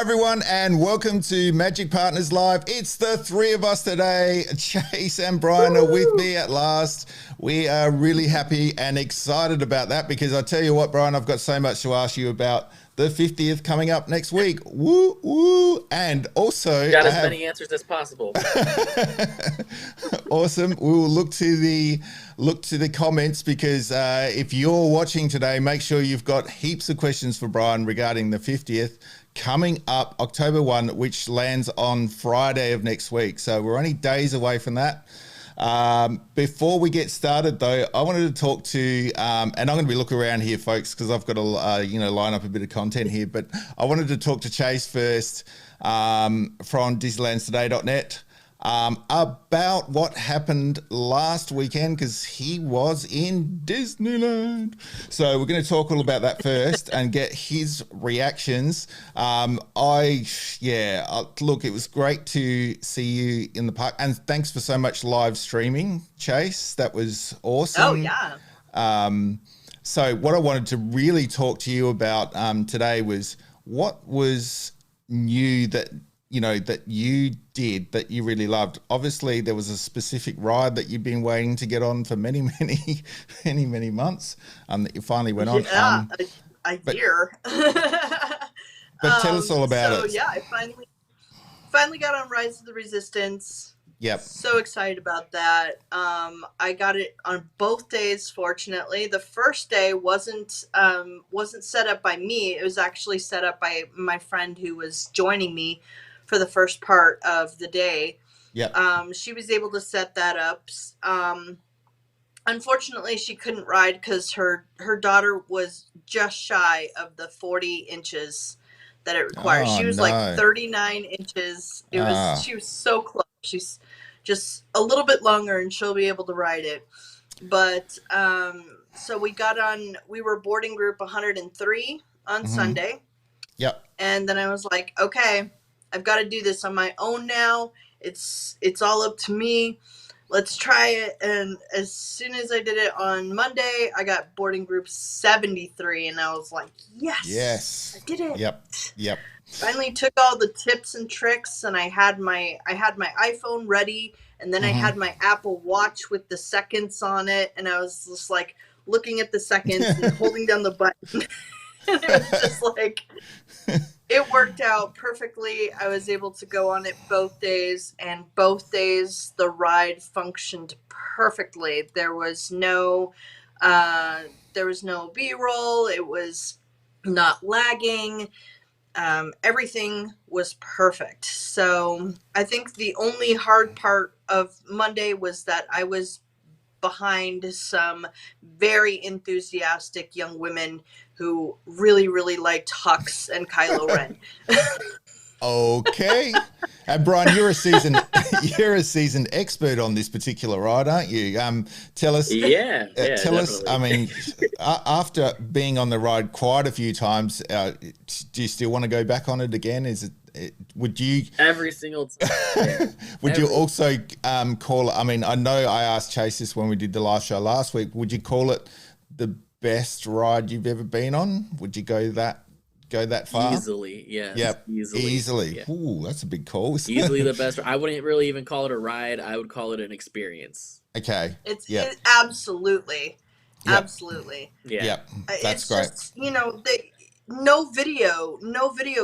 everyone, and welcome to Magic Partners Live. It's the three of us today. Chase and Bryan are with me at last. We are really happy and excited about that because I tell you what, Bryan, I've got so much to ask you about the 50th coming up next week. Woo, woo. And also... Got as many answers as possible. Awesome. We will look to the comments because if you're watching today, make sure you've got heaps of questions for Bryan regarding the 50th coming up October 1, which lands on Friday of next week. So we're only days away from that. Before we get started, though, I wanted to talk to, and I'm going to be looking around here, folks, because I've got to, line up a bit of content here. But I wanted to talk to Chase first from DisneylandToday.net about what happened last weekend because he was in Disneyland. So we're going to talk all about that first and get his reactions. Look, it was great to see you in the park, and thanks for so much live streaming, Chase. That was awesome. Oh yeah. So what I wanted to really talk to you about today was what was new that you did that you really loved. Obviously, there was a specific ride that you've been waiting to get on for many months that you finally went on. Yeah, a year. But tell us all about it. So, yeah, I finally got on Rise of the Resistance. Yep. So excited about that. I got it on both days, fortunately. The first day wasn't set up by me. It was actually set up by my friend who was joining me for the first part of the day. Yep. She was able to set that up. Unfortunately, she couldn't ride because her daughter was just shy of the 40 inches that it requires. She was like 39 inches. She was so close. She's just a little bit longer and she'll be able to ride it. But so we were boarding group 103 on Sunday. Yep. And then I was like, okay, I've got to do this on my own now. It's all up to me. Let's try it. And as soon as I did it on Monday, I got boarding group 73 and I was like, yes, I did it. Yep. Finally took all the tips and tricks and I had my iPhone ready and then I had my Apple Watch with the seconds on it and I was just like looking at the seconds and holding down the button. And it was just like, it worked out perfectly. I was able to go on it both days, and both days the ride functioned perfectly. There was no B-roll. It was not lagging. Everything was perfect. So I think the only hard part of Monday was that I was behind some very enthusiastic young women who really, really liked Hux and Kylo Ren. Okay. And Bryan, you're a seasoned expert on this particular ride, aren't you? Tell us. Yeah. Tell us. I mean, after being on the ride quite a few times, do you still want to go back on it again? Would you every single time? Yeah. Would you also call it? I mean, I know I asked Chase this when we did the live show last week. Would you call it the best ride you've ever been on? Would you go that far? Easily, yeah. Yep. Easily. Yeah. Ooh, that's a big call. Easily the best. I wouldn't really even call it a ride. I would call it an experience. Okay. It's absolutely. Yep. Absolutely. Yeah. Yep. That's it's great. Just, no video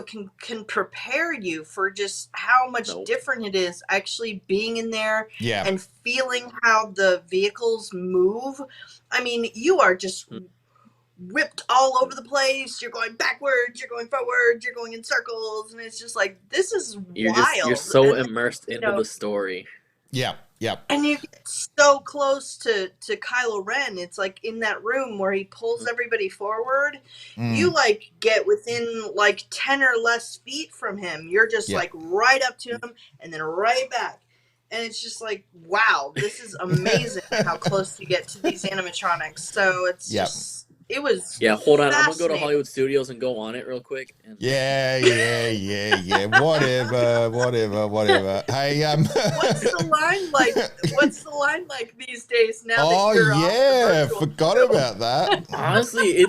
can prepare you for just how much different it is actually being in there and feeling how the vehicles move. I mean, you are just whipped all over the place. You're going backwards, you're going forwards, you're going in circles, and it's just like, this is wild. You're so immersed into the story. Yeah. And you get so close to Kylo Ren. It's like in that room where he pulls everybody forward. You like get within like 10 or less feet from him. You're just like right up to him and then right back. And it's just like, wow, this is amazing how close you get to these animatronics. So it's just... It was hold on. I'm going to go to Hollywood Studios and go on it real quick. Yeah. Whatever. Hey, What's the line like these days now? Forgot about that. Honestly,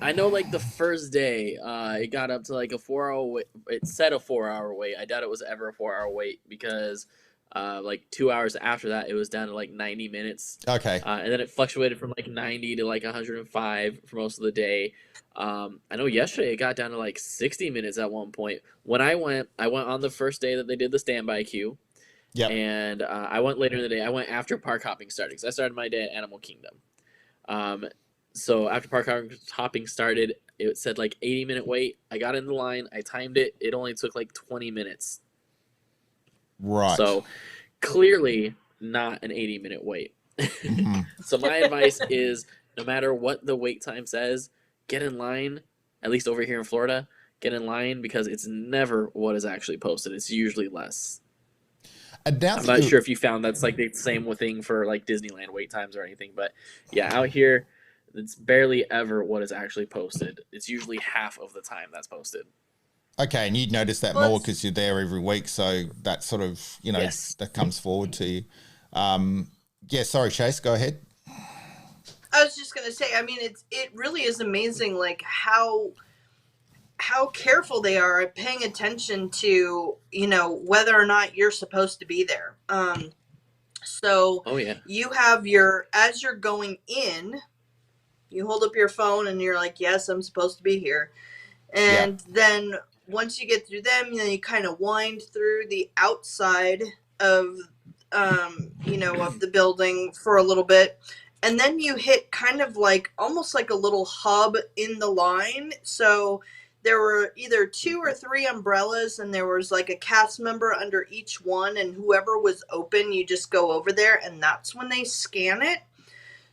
I know like the first day, it got up to like a 4 hour wait. It said a 4 hour wait. I doubt it was ever a 4 hour wait because like 2 hours after that, it was down to like 90 minutes. Okay. And then it fluctuated from like 90 to like 105 for most of the day. I know yesterday it got down to like 60 minutes at one point. When I went on the first day that they did the standby queue. Yep. And I went later in the day. I went after park hopping started because I started my day at Animal Kingdom. So after park hopping started, it said like 80-minute wait. I got in the line. I timed it. It only took like 20 minutes. Right. So clearly not an 80-minute wait. Mm-hmm. So my advice is no matter what the wait time says, get in line, at least over here in Florida, get in line because it's never what is actually posted. It's usually less. I'm not sure if you found that's like the same thing for like Disneyland wait times or anything, but yeah, out here, it's barely ever what is actually posted. It's usually half of the time that's posted. Okay, and you'd notice that more because you're there every week, so that sort of, yes. That comes forward to you. Yeah, sorry, Chase, go ahead. I was just going to say, I mean, it really is amazing, like, how careful they are at paying attention to, whether or not you're supposed to be there. So you have as you're going in, you hold up your phone and you're like, yes, I'm supposed to be here. And then once you get through them, you kind of wind through the outside of, of the building for a little bit. And then you hit kind of like, almost like a little hub in the line. So there were either 2 or 3 umbrellas and there was like a cast member under each one, and whoever was open, you just go over there and that's when they scan it.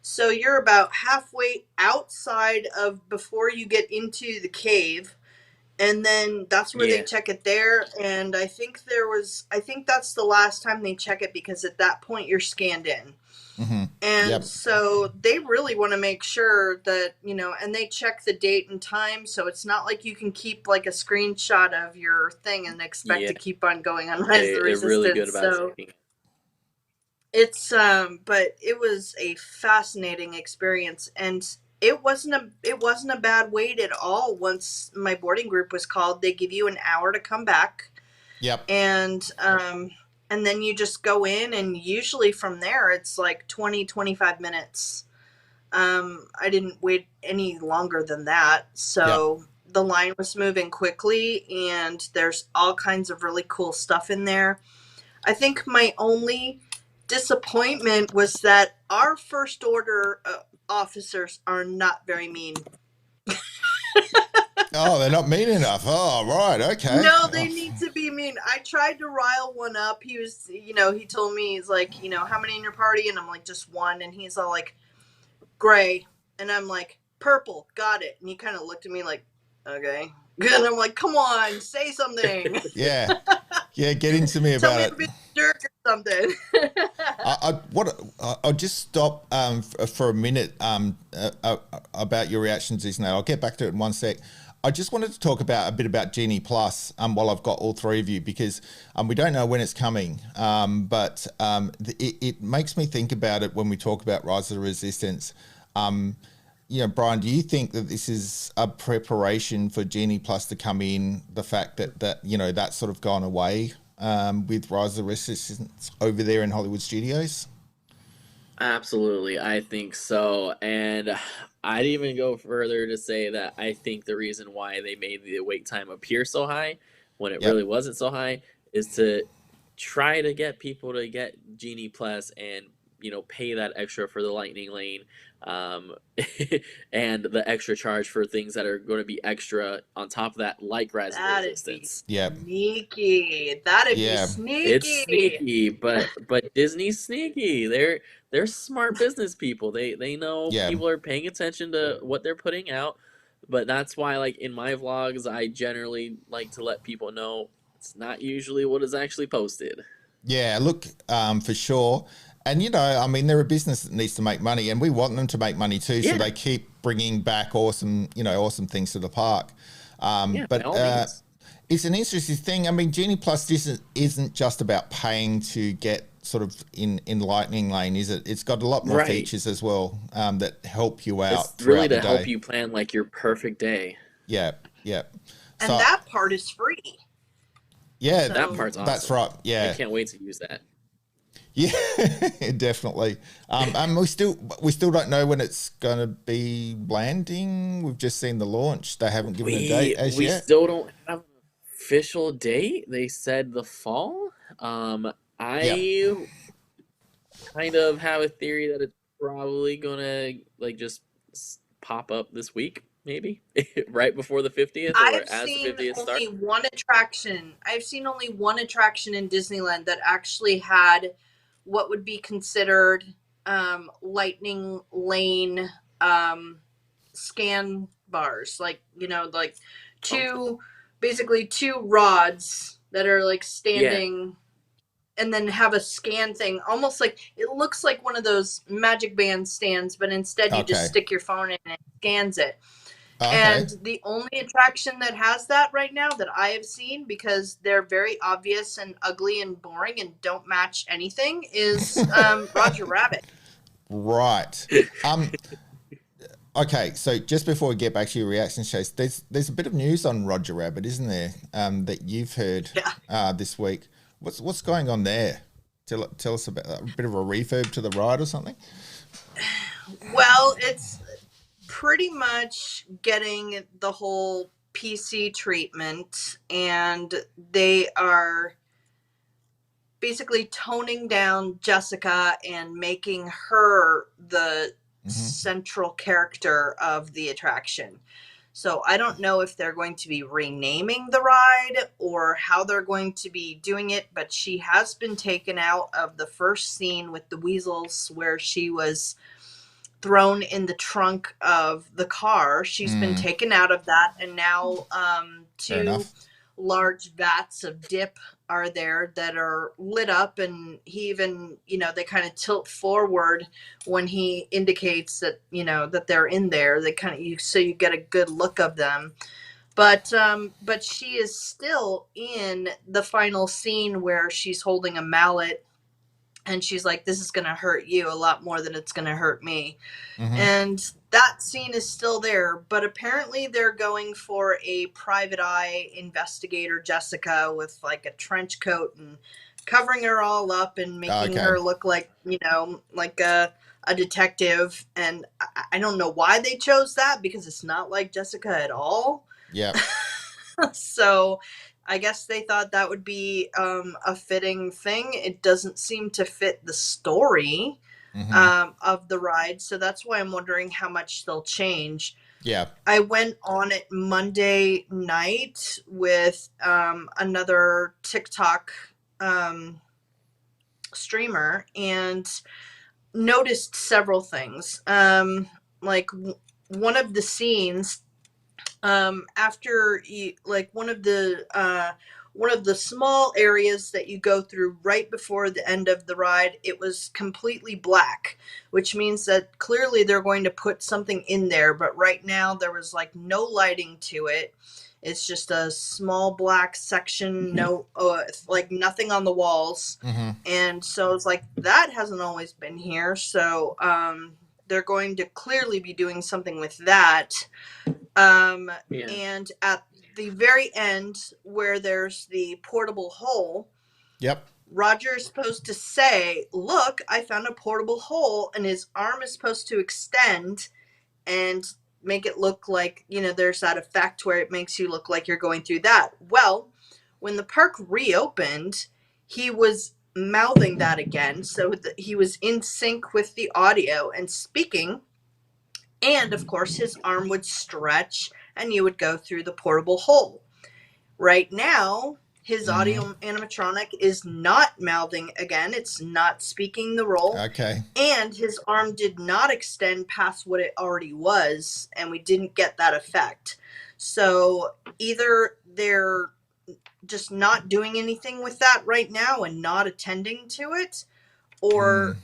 So you're about halfway outside of before you get into the cave. And then that's where they check it there. And I think that's the last time they check it because at that point you're scanned in. Mm-hmm. And so they really want to make sure that, and they check the date and time. So it's not like you can keep like a screenshot of your thing and expect to keep on going on Rise of the Resistance. They're really good about it. It's, but it was a fascinating experience, and it wasn't a bad wait at all. Once my boarding group was called, they give you an hour to come back. Yep. And then you just go in, and usually from there, it's like 20, 25 minutes. I didn't wait any longer than that. So the line was moving quickly, and there's all kinds of really cool stuff in there. I think my only disappointment was that our first order officers are not very mean. Oh, they're not mean enough. Oh, right. Okay. No, they need to be mean. I tried to rile one up. He was, he told me, he's like, how many in your party? And I'm like, just one. And he's all like, gray. And I'm like, purple. Got it. And he kind of looked at me like, okay. And I'm like, come on, say something. Yeah. Get into me about it. Tell me to be a jerk or something. I'll just stop for a minute about your reactions, Disney. I'll get back to it in one sec. I just wanted to talk a bit about Genie Plus while I've got all three of you, because we don't know when it's coming, but it makes me think about it when we talk about Rise of the Resistance. Bryan, do you think that this is a preparation for Genie Plus to come in, the fact that that's sort of gone away with Rise of the Resistance over there in Hollywood Studios? Absolutely, I think so. And I'd even go further to say that I think the reason why they made the wait time appear so high when it really wasn't so high is to try to get people to get Genie Plus and pay that extra for the Lightning Lane, and the extra charge for things that are going to be extra on top of that, like Rise of the Resistance. Sneaky. That'd be sneaky. It's sneaky, but Disney's sneaky. They're smart business people. They know people are paying attention to what they're putting out, but that's why, like, in my vlogs, I generally like to let people know it's not usually what is actually posted. Yeah, look, for sure. And, they're a business that needs to make money, and we want them to make money too. So they keep bringing back awesome things to the park. But it's an interesting thing. Genie Plus isn't just about paying to get sort of in Lightning Lane, is it? It's got a lot more Right. features as well that help you out It's really throughout the to day. help you plan like your perfect day. Yeah. And that part is free. Yeah, That part's awesome. That's right. Yeah. I can't wait to use that. Yeah, definitely. And we still don't know when it's going to be landing. We've just seen the launch. They haven't given a date as We yet. still don't have an official date. They said the fall. I kind of have a theory that it's probably gonna like just pop up this week, maybe right before the 50th, or I've as the seen 50th starts. only one attraction. I've seen only one attraction in Disneyland that actually had what would be considered Lightning Lane scan bars, like like basically two rods that are like standing. And then have a scan thing, almost like it looks like one of those Magic Band stands, but instead you just stick your phone in and it scans it. And the only attraction that has that right now that I have seen, because they're very obvious and ugly and boring and don't match anything, is Roger Rabbit. Right. Okay, so just before we get back to your reactions, Chase, there's a bit of news on Roger Rabbit, isn't there? That you've heard this week. What's going on there? Tell us about a bit of a refurb to the ride or something. Well, it's pretty much getting the whole PC treatment, and they are basically toning down Jessica and making her the central character of the attraction. So I don't know if they're going to be renaming the ride or how they're going to be doing it, but she has been taken out of the first scene with the weasels where she was thrown in the trunk of the car. She's been taken out of that, and now two large vats of dip are there that are lit up, and he even, they kind of tilt forward when he indicates that, that they're in there. They kind of, so you get a good look of them. But she is still in the final scene where she's holding a mallet and she's like, this is going to hurt you a lot more than it's going to hurt me. And that scene is still there, but apparently they're going for a private eye investigator, Jessica, with like a trench coat and covering her all up and making her look like, like a detective. And I don't know why they chose that, because it's not like Jessica at all. Yeah. So I guess they thought that would be a fitting thing. It doesn't seem to fit the story of the ride. So that's why I'm wondering how much they'll change. Yeah. I went on it Monday night with another TikTok streamer and noticed several things. Like one of the scenes, after you, like one of the small areas that you go through right before the end of the ride, it was completely black, which means that clearly they're going to put something in there. But right now there was like no lighting to it. It's just a small black section, no, like nothing on the walls. And so it's like, that hasn't always been here. So, they're going to clearly be doing something with that. And at the very end, where there's the portable hole, Roger is supposed to say, look, I found a portable hole, and his arm is supposed to extend and make it look like, there's that effect where it makes you look like you're going through that. Well, when the park reopened, he was mouthing that again, so he was in sync with the audio and speaking, and of course his arm would stretch and you would go through the portable hole. Right now his audio animatronic is not mouthing again, it's not speaking the role, and his arm did not extend past what it already was, and we didn't get that effect. So either they're just not doing anything with that right now and not attending to it, or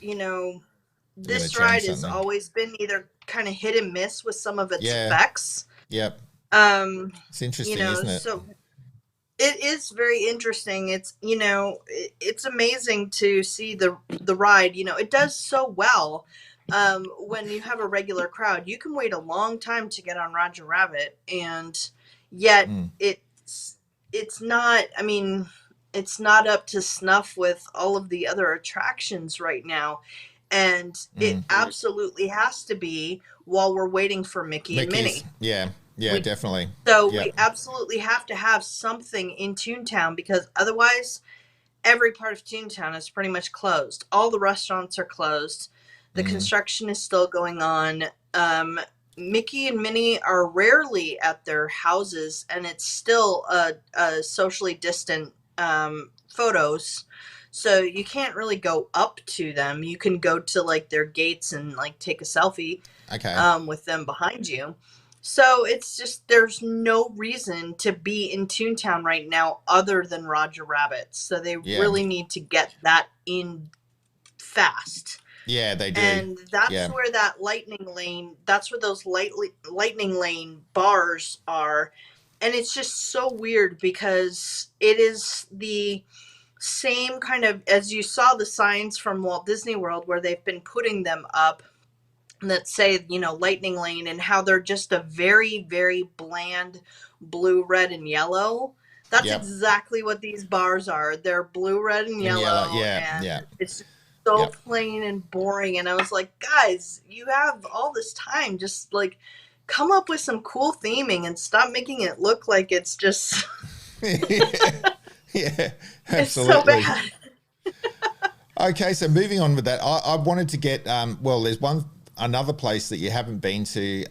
this ride has always been either kind of hit and miss with some of its effects. It's interesting, isn't it? So It is very interesting. It's, it's amazing to see the ride. It does so well. When you have a regular crowd, you can wait a long time to get on Roger Rabbit, and yet Mm. it's not. I mean, it's not up to snuff with all of the other attractions right now, and it absolutely has to be while we're waiting for Mickey and Mickey's. Minnie. Yeah, definitely. So Yep. we absolutely have to have something in Toontown, because otherwise every part of Toontown is pretty much closed. All the restaurants are closed. The construction is still going on. Mickey and Minnie are rarely at their houses, and it's still a socially distant photos. So you can't really go up to them. You can go to like their gates and like take a selfie with them behind you. So it's just, there's no reason to be in Toontown right now other than Roger Rabbit. So they really need to get that in fast. Yeah, they do. And that's where that that's where those lightning lane bars are. And it's just so weird because it is the same kind of, as you saw the signs from Walt Disney World where they've been putting them up that say, lightning lane, and how they're just a very, very bland blue, red, and yellow. That's exactly what these bars are. They're blue, red, and yellow. And it's so plain and boring. And I was like, guys, you have all this time. Just like come up with some cool theming and stop making it look like it's just yeah, absolutely. It's so bad. Okay, so moving on with that, I wanted to get there's another place that you haven't been to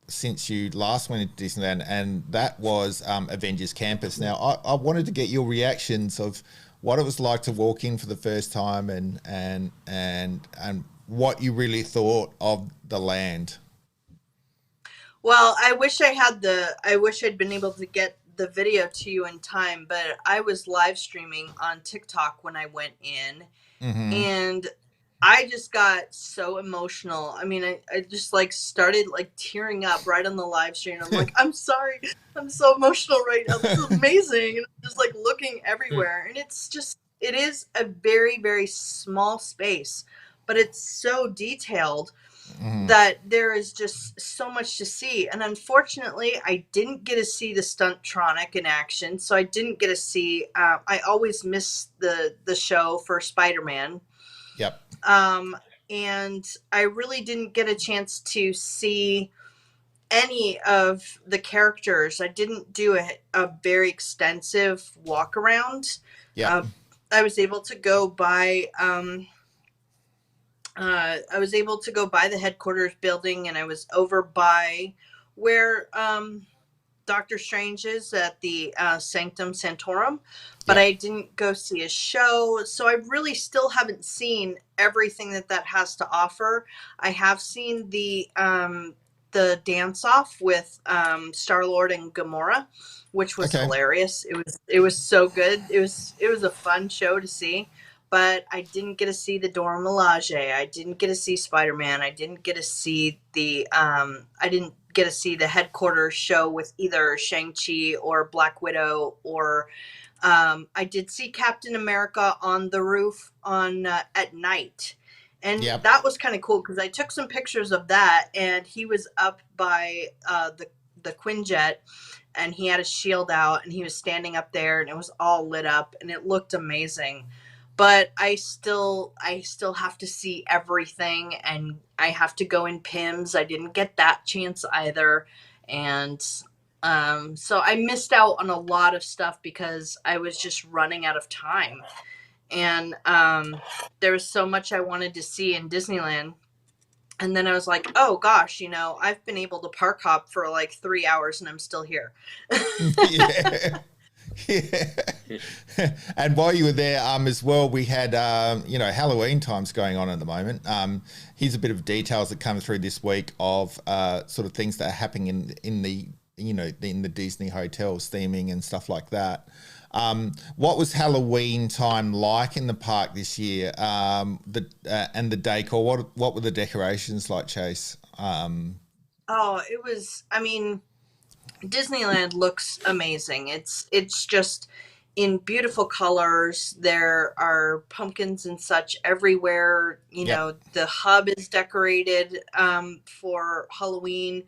since you last went to Disneyland, and that was Avengers Campus. Now, I wanted to get your reactions of what it was like to walk in for the first time, and what you really thought of the land. Well, I wish I'd been able to get the video to you in time, but I was live streaming on TikTok when I went in, and I just got so emotional. I mean, I just like started like tearing up right on the live stream. I'm like, I'm sorry, I'm so emotional right now. This is amazing. And I'm just like looking everywhere, and it is a very, very small space, but it's so detailed that there is just so much to see. And unfortunately, I didn't get to see the Stuntronic in action, so I didn't get to see. I always miss the show for Spider-Man. Yep. And I really didn't get a chance to see any of the characters. I didn't do a very extensive walk around. Yeah. I was able to go by. I was able to go by the headquarters building, and I was over by where Doctor Strange is at the Sanctum Sanctorum, but I didn't go see a show. So I really still haven't seen everything that has to offer. I have seen the dance off with Star-Lord and Gamora, which was hilarious. It was so good. It was a fun show to see. But I didn't get to see the Dora Milaje. I didn't get to see Spider-Man. I didn't get to see the headquarters show with either Shang-Chi or Black Widow, or I did see Captain America on the roof at night. And that was kind of cool because I took some pictures of that, and he was up by the Quinjet, and he had his shield out, and he was standing up there, and it was all lit up, and it looked amazing. But I still have to see everything, and I have to go in PIMS. I didn't get that chance either. And so I missed out on a lot of stuff because I was just running out of time. And there was so much I wanted to see in Disneyland. And then I was like, oh gosh, I've been able to park hop for like 3 hours and I'm still here. Yeah. And while you were there as well, we had Halloween times going on at the moment. Here's a bit of details that come through this week of sort of things that are happening in the Disney hotels, theming and stuff like that. What was Halloween time like in the park this year? And the decor, what were the decorations like, Chase? It was, Disneyland looks amazing. It's just in beautiful colors. There are pumpkins and such everywhere. You Yep. know, the hub is decorated for Halloween.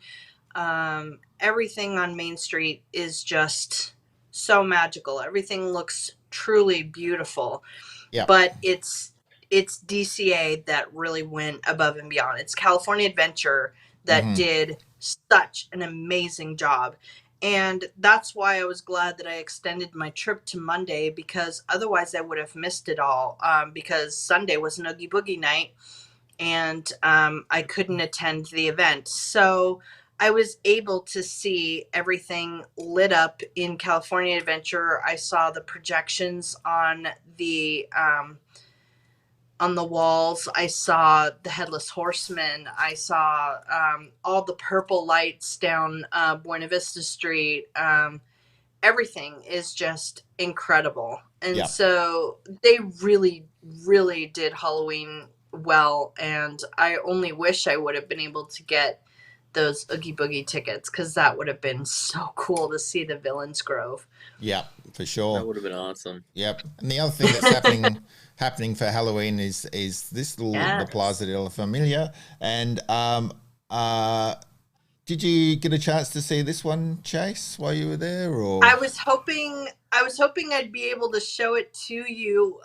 Everything on Main Street is just so magical. Everything looks truly beautiful. Yep. But it's DCA that really went above and beyond. It's California Adventure that did such an amazing job. And that's why I was glad that I extended my trip to Monday, because otherwise I would have missed it all, because Sunday was an Oogie Boogie night, and I couldn't attend the event. So I was able to see everything lit up in California Adventure. I saw the projections on the walls. I saw the Headless Horseman. I saw all the purple lights down Buena Vista Street. Everything is just incredible. And so they really, really did Halloween well. And I only wish I would have been able to get those Oogie Boogie tickets, because that would have been so cool to see the Villains Grove. Yep, for sure. That would have been awesome. Yep. And the other thing that's happening for Halloween is this little the Plaza de la Familia. And did you get a chance to see this one, Chase, while you were there? Or I was hoping I'd be able to show it to you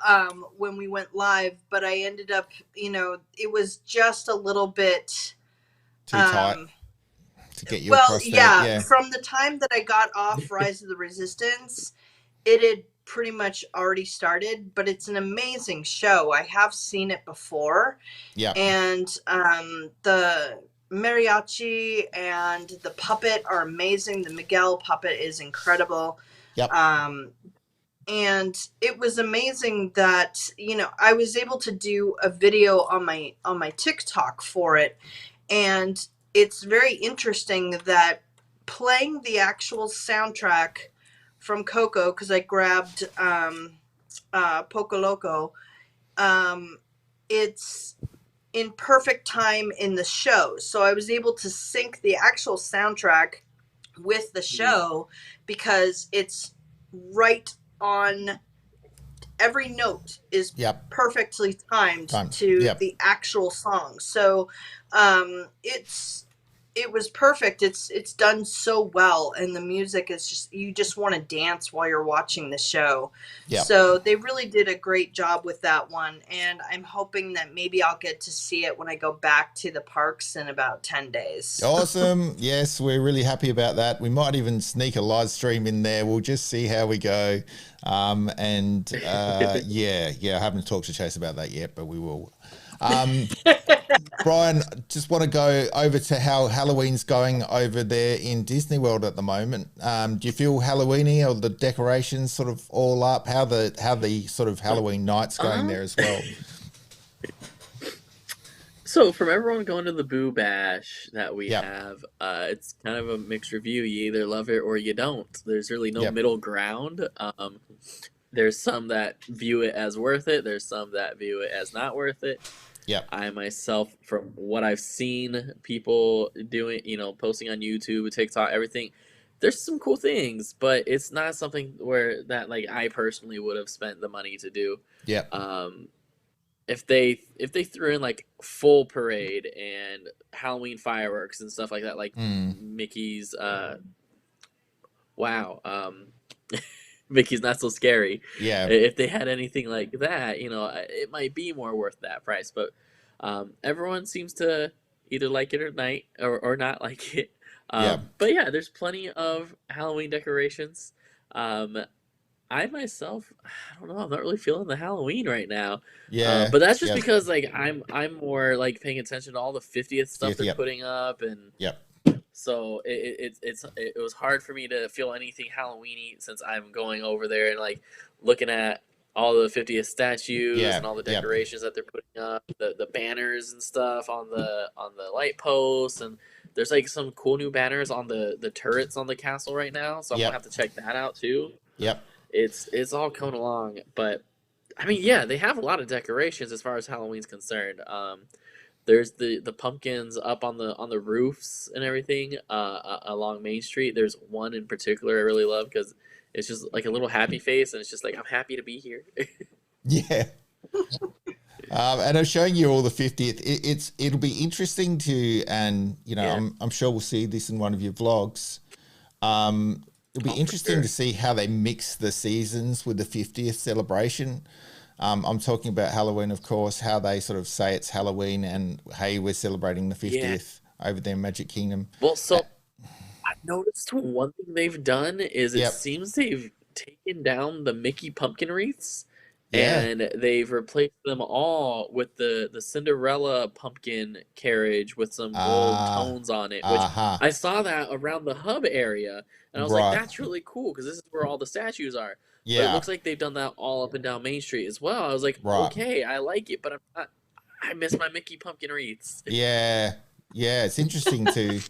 when we went live, but I ended up, it was just a little bit too tight to get you well, across there. Yeah. From the time that I got off Rise of the Resistance, it had pretty much already started, but it's an amazing show. I have seen it before. Yeah. And the mariachi and the puppet are amazing. The Miguel puppet is incredible. Yep. And it was amazing that, I was able to do a video on my TikTok for it. And it's very interesting that playing the actual soundtrack from Coco, because I grabbed Poco Loco, it's in perfect time in the show. So I was able to sync the actual soundtrack with the show, because it's right on. Every note is perfectly timed to the actual song. So it was perfect. It's done so well, and the music is just, you just want to dance while you're watching the show. So they really did a great job with that one, and I'm hoping that maybe I'll get to see it when I go back to the parks in about 10 days. Awesome. Yes, we're really happy about that. We might even sneak a live stream in there. We'll just see how we go. I haven't talked to Chase about that yet, but we will. Bryan, just want to go over to how Halloween's going over there in Disney World at the moment. Do you feel Halloweeny, or the decorations sort of all up? How the sort of Halloween night's going there as well? So from everyone going to the Boo Bash that we have, it's kind of a mixed review. You either love it or you don't. There's really no middle ground. There's some that view it as worth it. There's some that view it as not worth it. I myself, from what I've seen people doing, posting on YouTube, TikTok, everything, there's some cool things, but it's not something where that I personally would have spent the money to do. If they threw in full parade and Halloween fireworks and stuff like that, Mickey's Mickey's Not So Scary. If they had anything like that, it might be more worth that price. But everyone seems to either like it or not like it. But yeah, there's plenty of Halloween decorations. I myself, I don't know, I'm not really feeling the Halloween right now. But that's just because I'm more paying attention to all the 50th stuff they're putting up, and so it was hard for me to feel anything Halloweeny, since I'm going over there and looking at all the 50th statues and all the decorations that they're putting up, the banners and stuff on the light posts, and there's some cool new banners on the turrets on the castle right now, so I'm gonna have to check that out too. It's all coming along, but I mean, they have a lot of decorations as far as Halloween's concerned. There's the pumpkins up on the roofs and everything along Main Street. There's one in particular I really love because it's just like a little happy face, and it's just like, I'm happy to be here. Yeah. And I'm showing you all the 50th. It'll be interesting to, and I'm sure we'll see this in one of your vlogs. It'll be interesting to see how they mix the seasons with the 50th celebration. I'm talking about Halloween, of course, how they sort of say it's Halloween and, hey, we're celebrating the 50th over there in Magic Kingdom. Well, so I've noticed one thing they've done is it seems they've taken down the Mickey pumpkin wreaths. Yeah. And they've replaced them all with the Cinderella pumpkin carriage with some gold tones on it. Which I saw that around the hub area, and I was like, that's really cool because this is where all the statues are. Yeah. But it looks like they've done that all up and down Main Street as well. I was like, okay, I like it, but I miss my Mickey pumpkin wreaths. Yeah. Yeah, it's interesting to...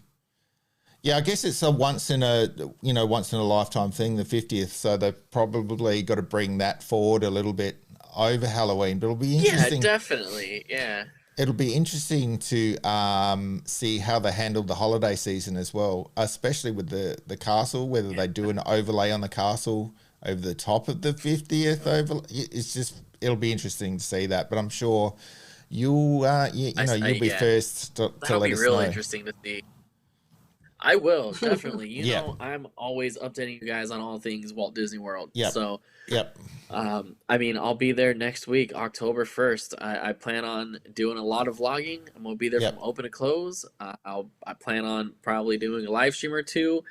Yeah, I guess it's a once in a lifetime thing, the 50th. So they've probably got to bring that forward a little bit over Halloween. But it'll be interesting. Yeah, definitely. Yeah. It'll be interesting to see how they handle the holiday season as well, especially with the castle, whether they do an overlay on the castle over the top of the 50th overlay. It'll be interesting to see that. But I'm sure you'll be first to let us know. That'll be real interesting to see. I will, definitely. You know, I'm always updating you guys on all things Walt Disney World. Yeah. So, I mean, I'll be there next week, October 1st. I plan on doing a lot of vlogging. I'm going to be there from open to close. I plan on probably doing a live stream or two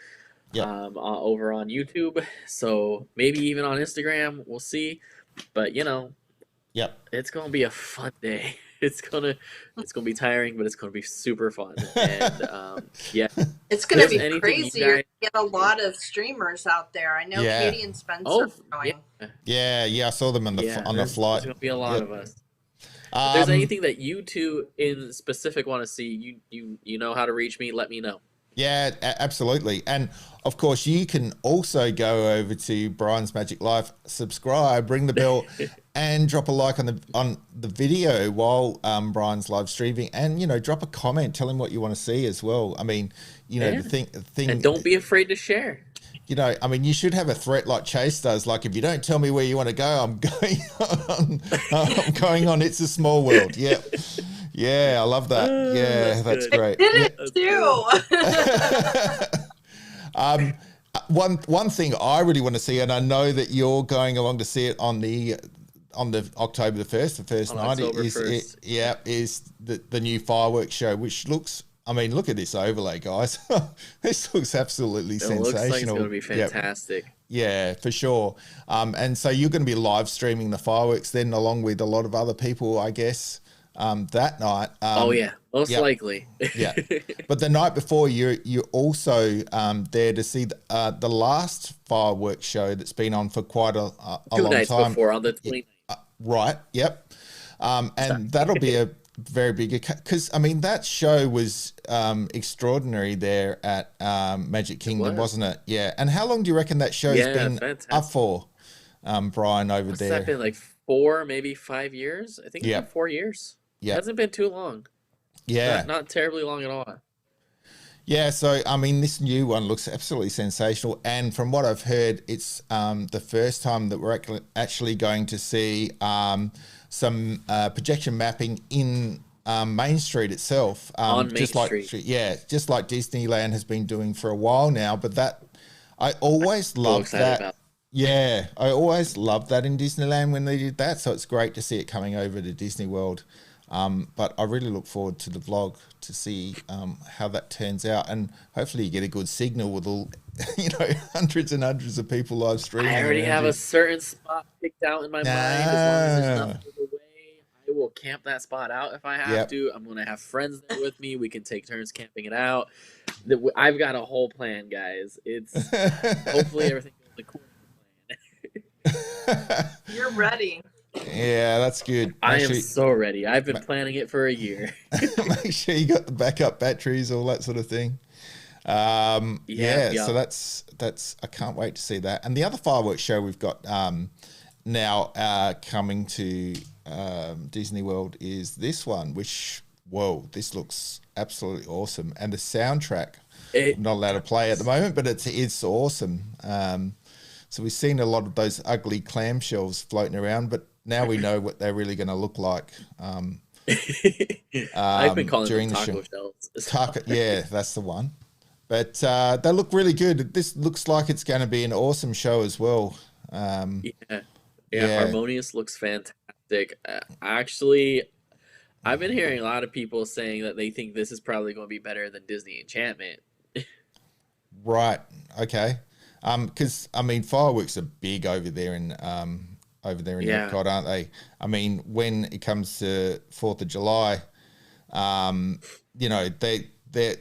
over on YouTube. So maybe even on Instagram. We'll see. But, it's going to be a fun day. It's gonna be tiring, but it's gonna be super fun. And it's gonna be crazy. You're gonna get a lot of streamers out there. I know Katie and Spencer are going. Yeah, I saw them on the flight. There's gonna be a lot of us. If there's anything that you two in specific want to see, you know how to reach me. Let me know. Yeah, absolutely. And of course, you can also go over to Bryan's Magic Life, subscribe, ring the bell, and drop a like on the video while Bryan's live streaming, and drop a comment, tell him what you want to see as well. I mean, the thing, and don't be afraid to share. I mean, you should have a threat like Chase does. Like, if you don't tell me where you want to go, I'm going on It's a Small World. Yep. Yeah, I love that. Yeah, that's great. I did it too. One thing I really want to see, and I know that you're going along to see it on the October the 1st, the first night, is the new fireworks show, which looks, I mean, look at this overlay, guys. This looks absolutely sensational. It looks like it's going to be fantastic. Yeah, for sure. And so you're going to be live streaming the fireworks then, along with a lot of other people, I guess. That night. Most likely. Yeah, but the night before, you're also there to see the last fireworks show that's been on for quite a long nights time. Before, on the 29th. Right. Yep. And that'll be a very big, because I mean that show was extraordinary there at Magic Kingdom, wasn't it? Yeah. And how long do you reckon that show's been up for, Bryan, over there? What's that been, like 4, maybe 5 years? I think it's been 4 years. Yeah. It hasn't been too long. Yeah. Not terribly long at all. Yeah, so, I mean, this new one looks absolutely sensational. And from what I've heard, it's the first time that we're actually going to see some projection mapping in Main Street itself. On Main Street. Yeah, just like Disneyland has been doing for a while now. But I always loved that. Yeah, I always loved that in Disneyland when they did that. So it's great to see it coming over to Disney World. But I really look forward to the vlog to see how that turns out, and hopefully you get a good signal with all, hundreds and hundreds of people live streaming. I already have a certain spot picked out in my mind. As long as there's nothing in the way, I will camp that spot out if I have to. I'm going to have friends there with me. We can take turns camping it out. I've got a whole plan, guys. It's hopefully everything goes according to plan. You're ready. Yeah, that's good. I am so ready. I've been planning it for a year. Make sure you got the backup batteries, all that sort of thing. So that's I can't wait to see that. And the other fireworks show we've got now coming to Disney World is this one, which whoa, this looks absolutely awesome. And the soundtrack, It, I'm not allowed to play at the moment, but it's awesome. So we've seen a lot of those ugly clamshells floating around, but now we know what they're really going to look like. I've been calling them During the show. taco shells. Taco, yeah, that's the one. But they look really good. This looks like it's going to be an awesome show as well. Yeah, Yeah. Harmonious looks fantastic. Actually, I've been hearing a lot of people saying that they think this is probably going to be better than Disney Enchantment. Right. Okay. Because I mean, fireworks are big over there in Yeah. Epcot, aren't they? I mean, when it comes to 4th of July, you know,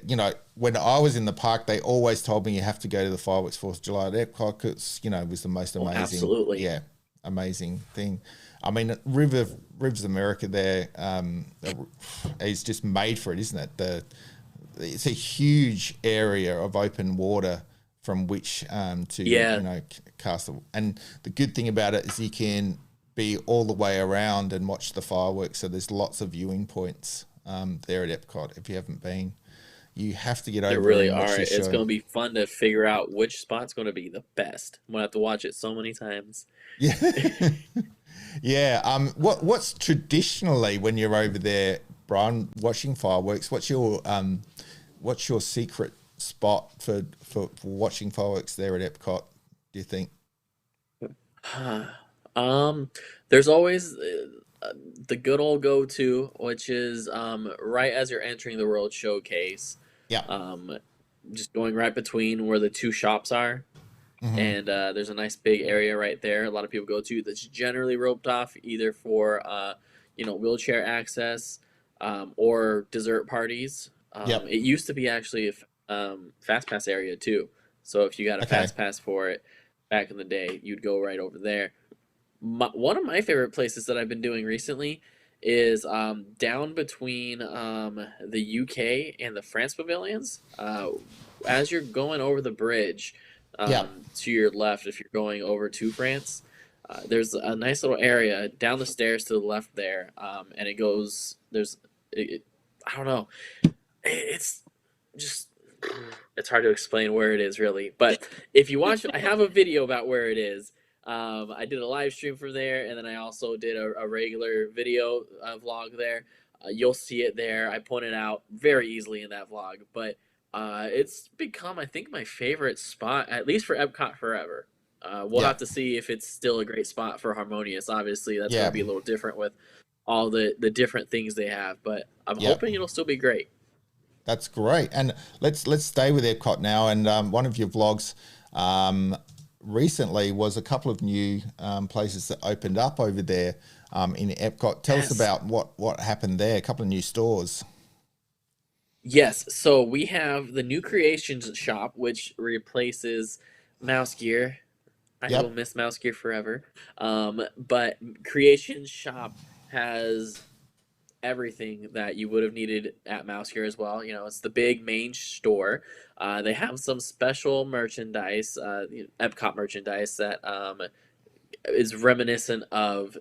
you know, when I was in the park, they always told me you have to go to the fireworks 4th of July at Epcot because, you know, it was the most Oh, amazing, absolutely. yeah, amazing thing. I mean, Rivers America there is just made for it, isn't it? It's a huge area of open water from which to Yeah. you know cast the, and the good thing about it is you can be all the way around and watch the fireworks. So there's lots of viewing points there at Epcot. If you haven't been, you have to get They over really and watch are. this It's show. going to be fun to figure out which spot's going to be the best. I'm going to have to watch it so many times. Yeah, yeah. What's traditionally when you're over there, Brian, watching fireworks? What's your secret spot for watching fireworks there at Epcot? Do you think? There's always the good old go-to, which is right as you're entering the World Showcase, Yeah. just going right between where the two shops are. Mm-hmm. And there's a nice big area right there. A lot of people go to that's generally roped off either for wheelchair access or dessert parties. Yep. It used to be actually a fast pass area too. So if you got a Okay. fast pass for it back in the day, you'd go right over there. One of my favorite places that I've been doing recently is down between the UK and the France pavilions. As you're going over the bridge Yeah. to your left, if you're going over to France, there's a nice little area down the stairs to the left there, and it goes. I don't know. It's just it's hard to explain where it is really, but if you watch, I have a video about where it is. I did a live stream from there, and then I also did a regular video vlog there. You'll see it there. I pointed out very easily in that vlog, but it's become, I think, my favorite spot, at least for Epcot forever. We'll Yeah. have to see if it's still a great spot for Harmonious. Obviously, that's going Yeah. to be a little different with all the different things they have, but I'm Yeah. hoping it'll still be great. That's great. And let's stay with Epcot now. And one of your vlogs recently was a couple of new places that opened up over there in Epcot. Tell us Yes. about what happened there. A couple of new stores. Yes, so we have the new Creations shop, which replaces Mouse Gear. I Yep. will miss Mouse Gear forever. But Creations shop has everything that you would have needed at Mouse Gear as well. You know, it's the big main store. They have some special merchandise, Epcot merchandise that is reminiscent of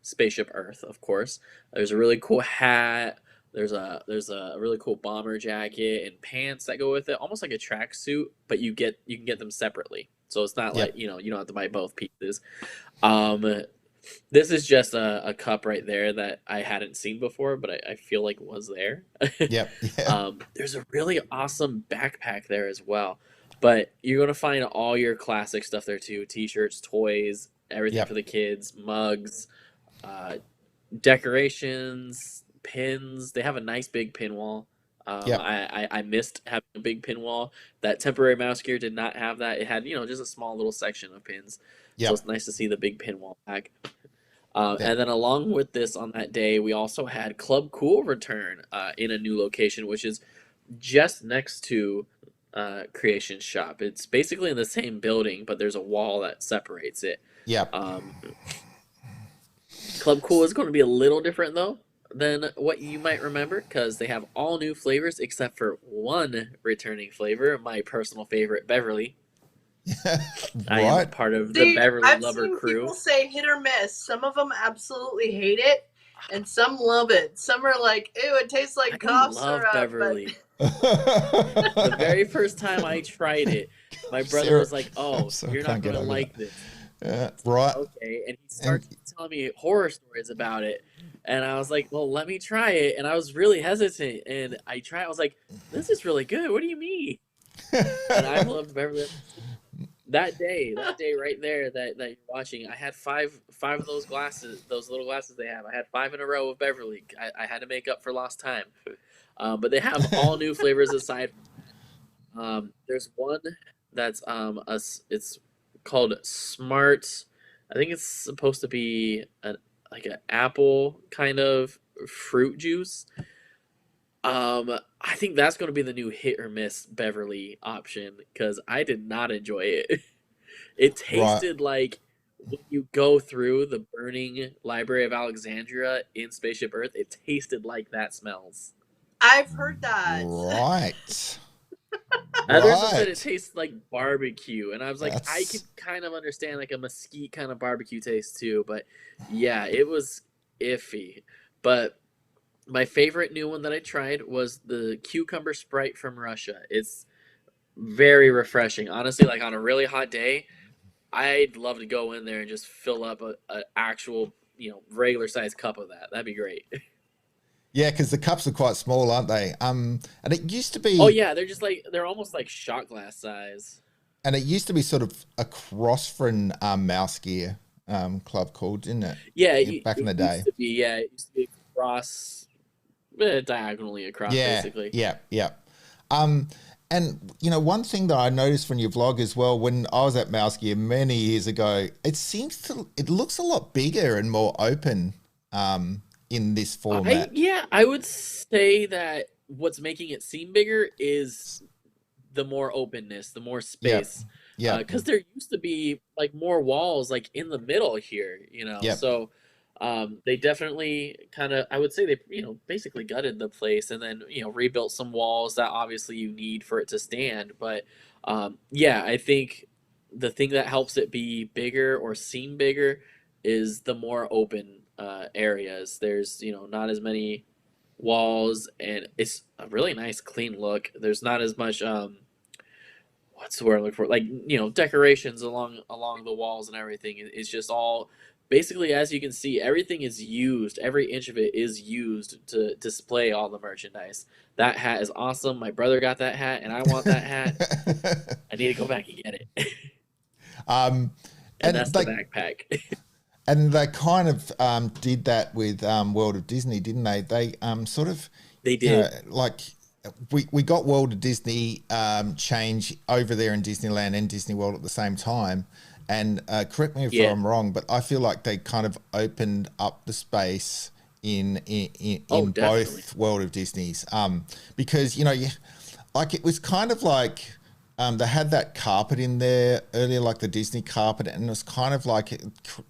Spaceship Earth, of course. There's a really cool hat. There's a really cool bomber jacket and pants that go with it, almost like a tracksuit, but you can get them separately. So it's not Yep. like, you don't have to buy both pieces. This is just a cup right there that I hadn't seen before, but I feel like was there. Yep. Yeah. There's a really awesome backpack there as well. But you're going to find all your classic stuff there too. T-shirts, toys, everything Yep. for the kids, mugs, decorations, pins. They have a nice big pin wall. Yep. I missed having a big pin wall. That temporary Mouse Gear did not have that. It had, just a small little section of pins. Yep. So it's nice to see the big pin wall back. Yep. And then along with this on that day, we also had Club Cool return in a new location, which is just next to Creation Shop. It's basically in the same building, but there's a wall that separates it. Yep. Club Cool is going to be a little different, though, than what you might remember, because they have all new flavors except for one returning flavor, my personal favorite, Beverly. I am Right. part of the See, Beverly I've Lover seen crew. people say hit or miss. Some of them absolutely hate it, And some love it. Some are like, ew, it tastes like I cough love syrup. But Beverly. The very first time I tried it, my brother was Syrup. like, I'm "Oh, sorry, I you're not can't get gonna over that. like this." Right. Okay, and he And starts telling me horror stories about it, and I was like, "Well, let me try it." And I was really hesitant, and I tried. I was like, "This is really good. What do you mean?" And I've loved Beverly ever since. That day right there that you're watching, I had five of those glasses, those little glasses they have. I had five in a row of Beverly. I had to make up for lost time. But they have all new flavors aside. There's one that's it's called Smart. I think it's supposed to be like an apple kind of fruit juice. I think that's going to be the new hit or miss Beverly option because I did not enjoy it. It right. tasted like when you go through the burning Library of Alexandria in Spaceship Earth, it tasted like that smells. I've heard that. Right. Others have said it Right. tastes like barbecue, and I was like, I could That's kind of understand like a mesquite kind of barbecue taste too, but yeah, it was iffy. But my favorite new one that I tried was the cucumber Sprite from Russia. It's very refreshing. Honestly, like on a really hot day, I'd love to go in there and just fill up a actual, regular sized cup of that. That'd be great. yeah, because the cups are quite small, aren't they? And it used to Oh be, yeah, they're almost like shot glass size. sort of across from Mouse Gear club called, didn't it? Yeah, Back in it the used day. to be. Yeah, it used to be across, diagonally across, Yeah, basically. yeah, yeah. Um, and one thing that I noticed from your vlog as well, when I was at Mouse Gear many years ago, it looks a lot bigger and more open in this format. I would say that what's making it seem bigger is the more openness, the more Yep, space. yep, Because there used to be like more walls like in the middle here, yep. So they definitely kind of, I would say they, basically gutted the place and then, rebuilt some walls that obviously you need for it to stand. But yeah, I think the thing that helps it be bigger or seem bigger is the more open areas. There's, not as many walls and it's a really nice clean look. There's not as much what's the word I'm looking for? Like, decorations along the walls and everything. It's just all basically, as you can see, everything is used. Every inch of it is used to display all the merchandise. That hat is awesome. My brother got that hat, and I want that hat. I need to go back and get it. um, And and that's the they backpack. kind of did that with World of Disney, didn't they? They sort of, They did. like we got World of Disney change over there in Disneyland and Disney World at the same time. And correct me if Yeah. I'm wrong, but I feel like they kind of opened up the space Oh, in definitely. both World of Disney's, because like it was kind of like they had that carpet in there earlier, like the Disney carpet, and it was kind of like,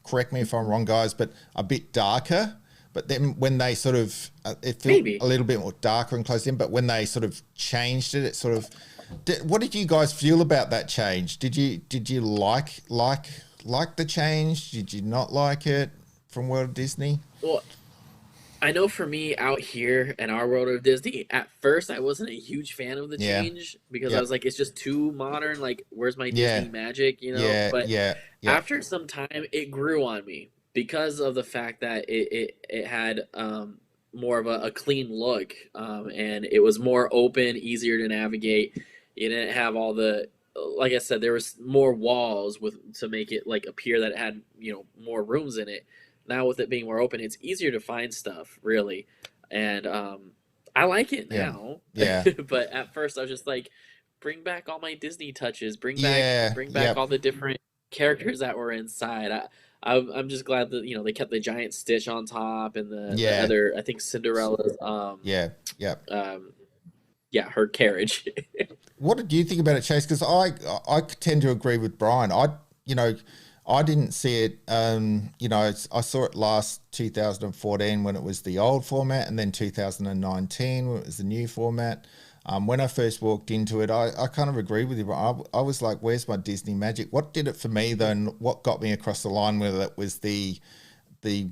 correct me if I'm wrong, guys, but a bit darker. But then when they sort of, it felt Maybe. a little bit more darker and closed in. But when they sort of changed it, it sort of. What did you guys feel about that change? Did you like the change? Did you not like it from World Disney? Well, I know for me out here in our world of Disney, at first I wasn't a huge fan of the Yeah. change because I was Yep. like, it's just too modern. Like, where's my Yeah. Disney magic, Yeah. But Yeah. Yep. after some time, it grew on me because of the fact that it had more of a clean look and it was more open, easier to navigate. You didn't have all the, like I said, there was more walls with to make it like appear that it had more rooms in it. Now with it being more open, it's easier to find stuff really, and I like it Yeah. now. Yeah. But at first, I was just like, bring back all my Disney touches, Yeah. bring back Yep. all the different characters that were inside. I'm just glad that they kept the giant Stitch on top and the Yeah. other, I think Cinderella's Yeah. Yep. um yeah, her carriage. What did you think about it, Chase? Because I tend to agree with Brian. You know I didn't see it. I saw it last 2014 when it was the old format, and then 2019 when it was the new format. When I first walked into it, I kind of agree with you. But I was like, "Where's my Disney magic?" What did it for me though, and what got me across the line with it was the the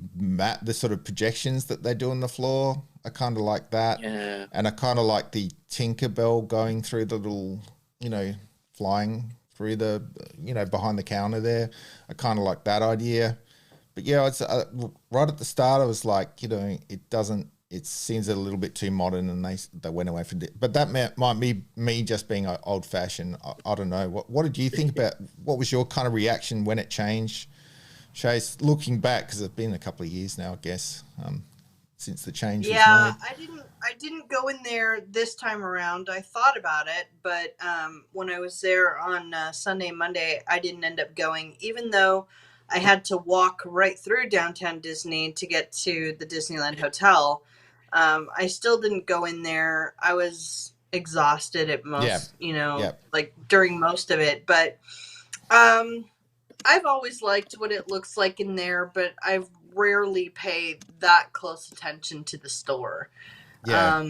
sort of projections that they do on the floor. I kind of like that. Yeah. And I kind of like the Tinkerbell going through the little, flying through the, behind the counter there. I kind of like that idea. But yeah, it's right at the start, I was like, it seems a little bit too modern, and they went away from it. But that might be me just being old fashioned. I don't know. What did you think about? What was your kind of reaction when it changed, Chase? Looking back, because it's been a couple of years now, I guess, since the change was made. I didn't go in there this time around. I thought about it, but when I was there on Sunday and Monday, I didn't end up going, even though I had to walk right through downtown Disney to get to the Disneyland Hotel. I still didn't go in there. I was exhausted at most, like during most of it. But I've always liked what it looks like in there, but I've rarely paid that close attention to the store. Yeah.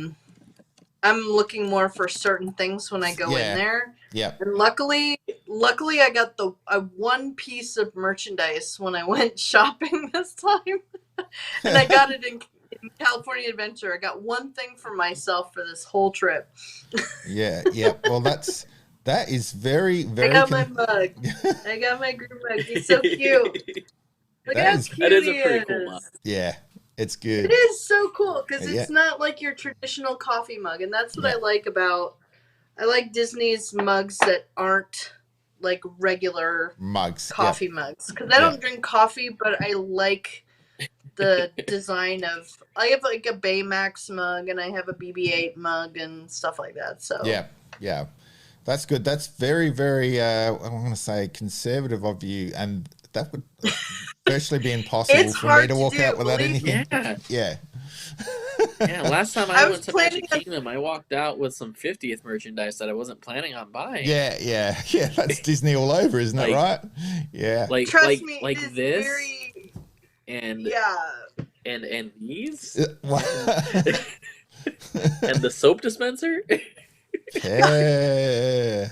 I'm looking more for certain things when I go in there. Yeah. And luckily I got the one piece of merchandise when I went shopping this time. And I got it in California Adventure. I got one thing for myself for this whole trip. Yeah. Well, that is very, very. I got my mug. I got my group mug. He's so cute. Look how cute that is a he pretty cool mug. Yeah, it's good. It is so cool because it's not like your traditional coffee mug, and that's what I like about. I like Disney's mugs that aren't like regular coffee mugs, because I don't drink coffee, but I like the design of. I have like a Baymax mug, and I have a BB-8 mug and stuff like that. So yeah, that's good. That's very, very. I want to say conservative of you, and that would virtually be impossible for me to walk out without anything. Yeah. Yeah, last time I went to Magic Kingdom, I walked out with some 50th merchandise that I wasn't planning on buying. Yeah. That's Disney all over, isn't it? Right? Yeah. Trust me, like this, very... and these, and the soap dispenser. Yeah.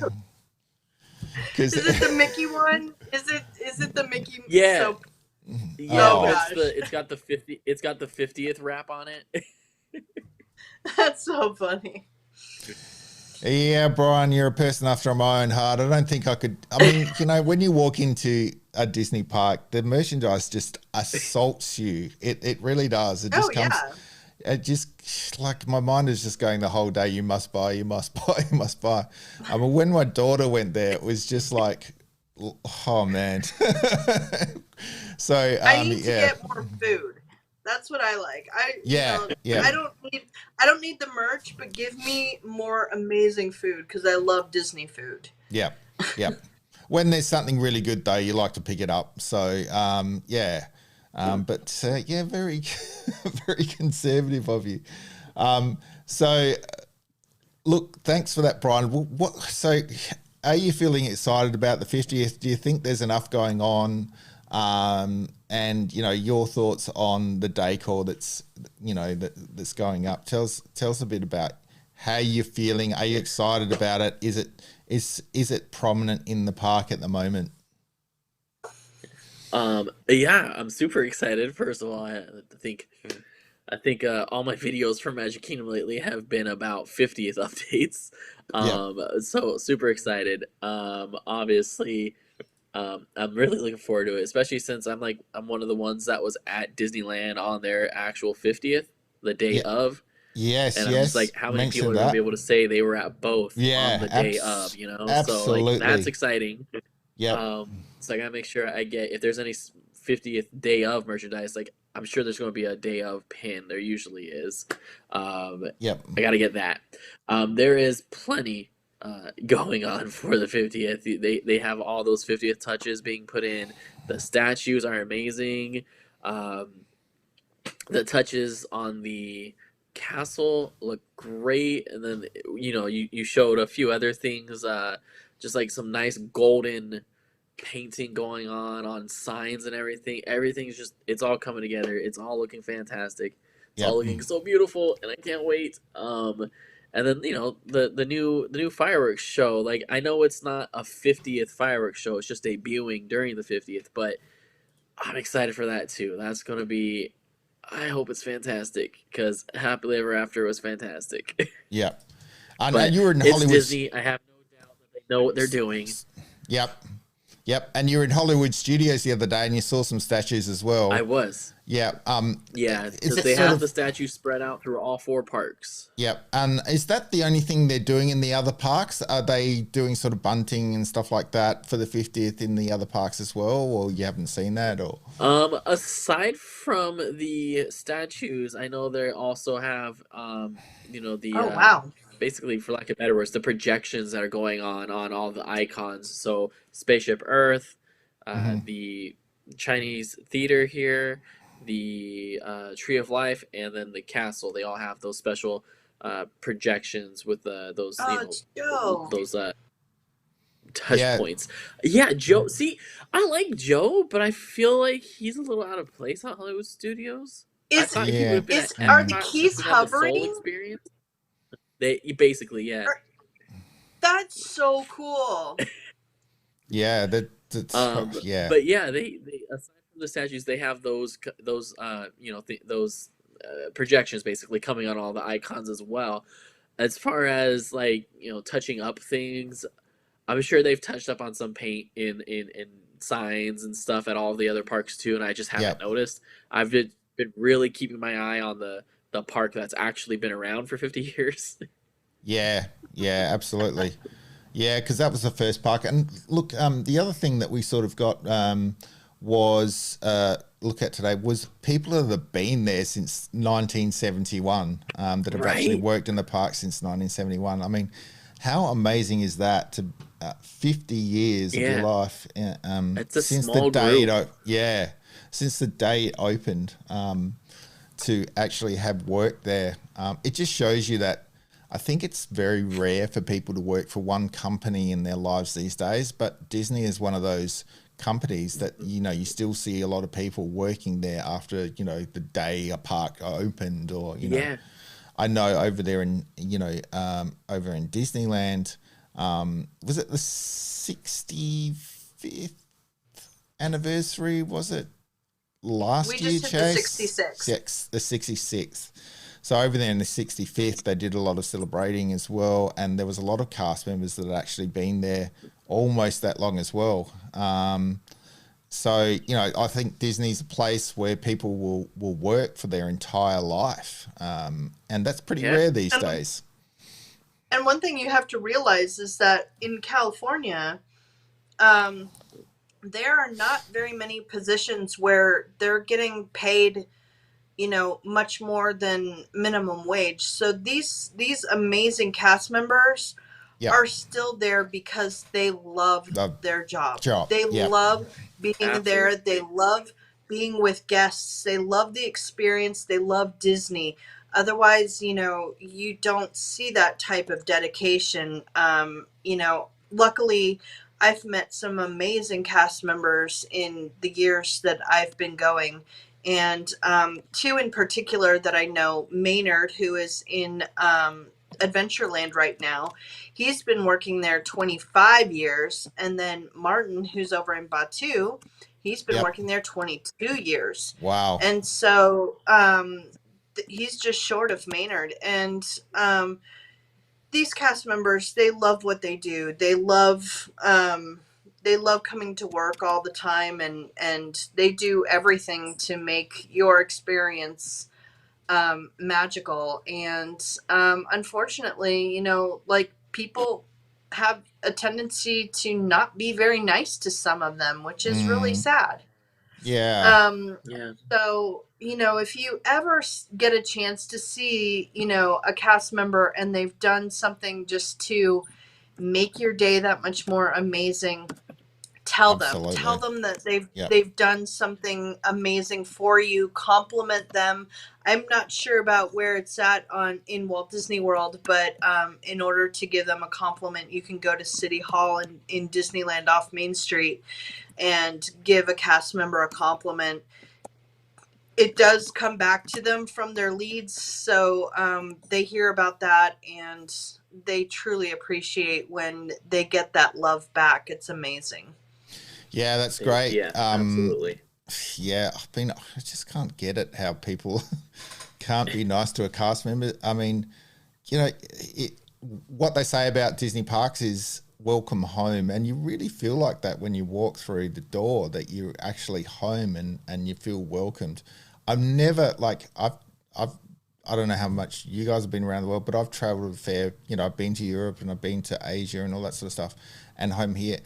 Is it the Mickey one? Is it the Mickey? Yeah. Soap? Yeah, it's got the 50th wrap on it. That's so funny. Yeah, Bryan, you're a person after my own heart. I don't think I could. I mean, when you walk into a Disney park, the merchandise just assaults you. It really does. It just comes. Yeah. It just, like, my mind is just going the whole day, you must buy, you must buy, you must buy. I mean, when my daughter went there, it was just like, oh, man. So I need to get more food. That's what I like. I don't need the merch, but give me more amazing food because I love Disney food. Yeah. When there's something really good, though, you like to pick it up. So, but very, very conservative of you. So, look, thanks for that, Bryan. So, are you feeling excited about the 50th? Do you think there's enough going on? And your thoughts on the decor that's going up. Tell us a bit about how you're feeling. Are you excited about it? Is it prominent in the park at the moment? Yeah, I'm super excited. First of all, I think all my videos from Magic Kingdom lately have been about 50th updates. So super excited. Obviously, I'm really looking forward to it, especially since I'm one of the ones that was at Disneyland on their actual 50th, the day of. Yes, and I'm just like, how many people are going to be able to say they were at both on the day of, Absolutely. So that's exciting. Yeah. So I gotta make sure I get, if there's any 50th day of merchandise, I'm sure there's going to be a day of pin. There usually is. I gotta get that. There is plenty going on for the 50th. They have all those 50th touches being put in. The statues are amazing. The touches on the castle look great, and then you showed a few other things, just like some nice golden painting going on signs and everything. Everything's just, it's all coming together. It's all looking fantastic. It's all looking so beautiful, and I can't wait. And then the new fireworks show. I know it's not a 50th fireworks show; it's just debuting during the 50th. But I'm excited for that too. That's gonna be. I hope it's fantastic because Happily Ever After was fantastic. Yeah. I know But you were in it's Hollywood. Disney. I have no doubt that they know what they're doing. Yep. Yep. And you were in Hollywood Studios the other day and you saw some statues as well. I was. Yeah. Yeah, Is because it they sort have of, the statues spread out through all 4 parks. yep. And is that the only thing they're doing in the other parks? Are they doing sort of bunting and stuff like that for the 50th in the other parks as well? Or you haven't seen that or? Aside from the statues, I know they also have, the Oh wow. basically, for lack of better words, the projections that are going on all the icons. So Spaceship Earth, Mhm. the Chinese theater here, the Tree of Life, and then the castle. They all have those special projections with those, Oh, it's Joe. those touch Yeah. points. Yeah, Joe. See, I like Joe, but I feel like he's a little out of place at Hollywood Studios. I Is thought he would Yeah. have been at are the Mhm. Epcot just keys to have the Soul hovering? experience. They basically, yeah. That's so cool. Yeah. That's, yeah. But yeah, they aside from the statues, they have those projections basically coming on all the icons as well. As far as like touching up things, I'm sure they've touched up on some paint in signs and stuff at all the other parks too, and I just haven't Yep. noticed. I've been really keeping my eye on the park that's actually been around for 50 years. Yeah. Yeah. Absolutely. Yeah, because that was the first park. And look, the other thing that we sort of got was look at today was people that have been there since 1971 that have actually Right? worked in the park since 1971. I mean, how amazing is that to 50 years of your Yeah, life it's a since the small day group. since the day it opened to actually have worked there. It just shows you that I think it's very rare for people to work for one company in their lives these days, but Disney is one of those companies that, you still see a lot of people working there after, the day a park opened or, Yeah, I know over there in, over in Disneyland, was it the 65th anniversary? Was it We last year, just hit the Chase? 66. Six, the 66th. So over there in the 65th, they did a lot of celebrating as well, and there was a lot of cast members that had actually been there almost that long as well. So I think Disney's a place where people will work for their entire life, and that's pretty yeah, rare these And days. and one thing you have to realize is that in California, um, there are not very many positions where they're getting paid, much more than minimum wage. So these amazing cast members Yep, are still there because they love the their job. job. They Yep. love being there. absolutely. They love being with guests. They love the experience. They love Disney. Otherwise, you don't see that type of dedication. Luckily, I've met some amazing cast members in the years that I've been going. And two in particular that I know, Maynard, who is in Adventureland right now, he's been working there 25 years. And then Martin, who's over in Batu, he's been Yep. working there 22 years. Wow. And so he's just short of Maynard. And these cast members, they love what they do. They love coming to work all the time, and they do everything to make your experience magical. And unfortunately, like, people have a tendency to not be very nice to some of them, which is really Mm, sad. yeah. Um, Yeah, so, if you ever get a chance to see, a cast member and they've done something just to make your day that much more amazing, tell Absolutely. them that they've Yep. they've done something amazing for you. Compliment them. I'm not sure about where it's at on in Walt Disney World, but in order to give them a compliment, you can go to City Hall in Disneyland off Main Street and give a cast member a compliment. It does come back to them from their leads, so they hear about that, and they truly appreciate when they get that love back. It's amazing. Yeah, that's great. yeah, absolutely. Yeah, I just can't get it how people can't be nice to a cast member. I mean, what they say about Disney parks is welcome home, and you really feel like that when you walk through the door, that you're actually home and you feel welcomed. I've never I don't know how much you guys have been around the world, but I've traveled a fair, I've been to Europe and I've been to Asia and all that sort of stuff, and home here.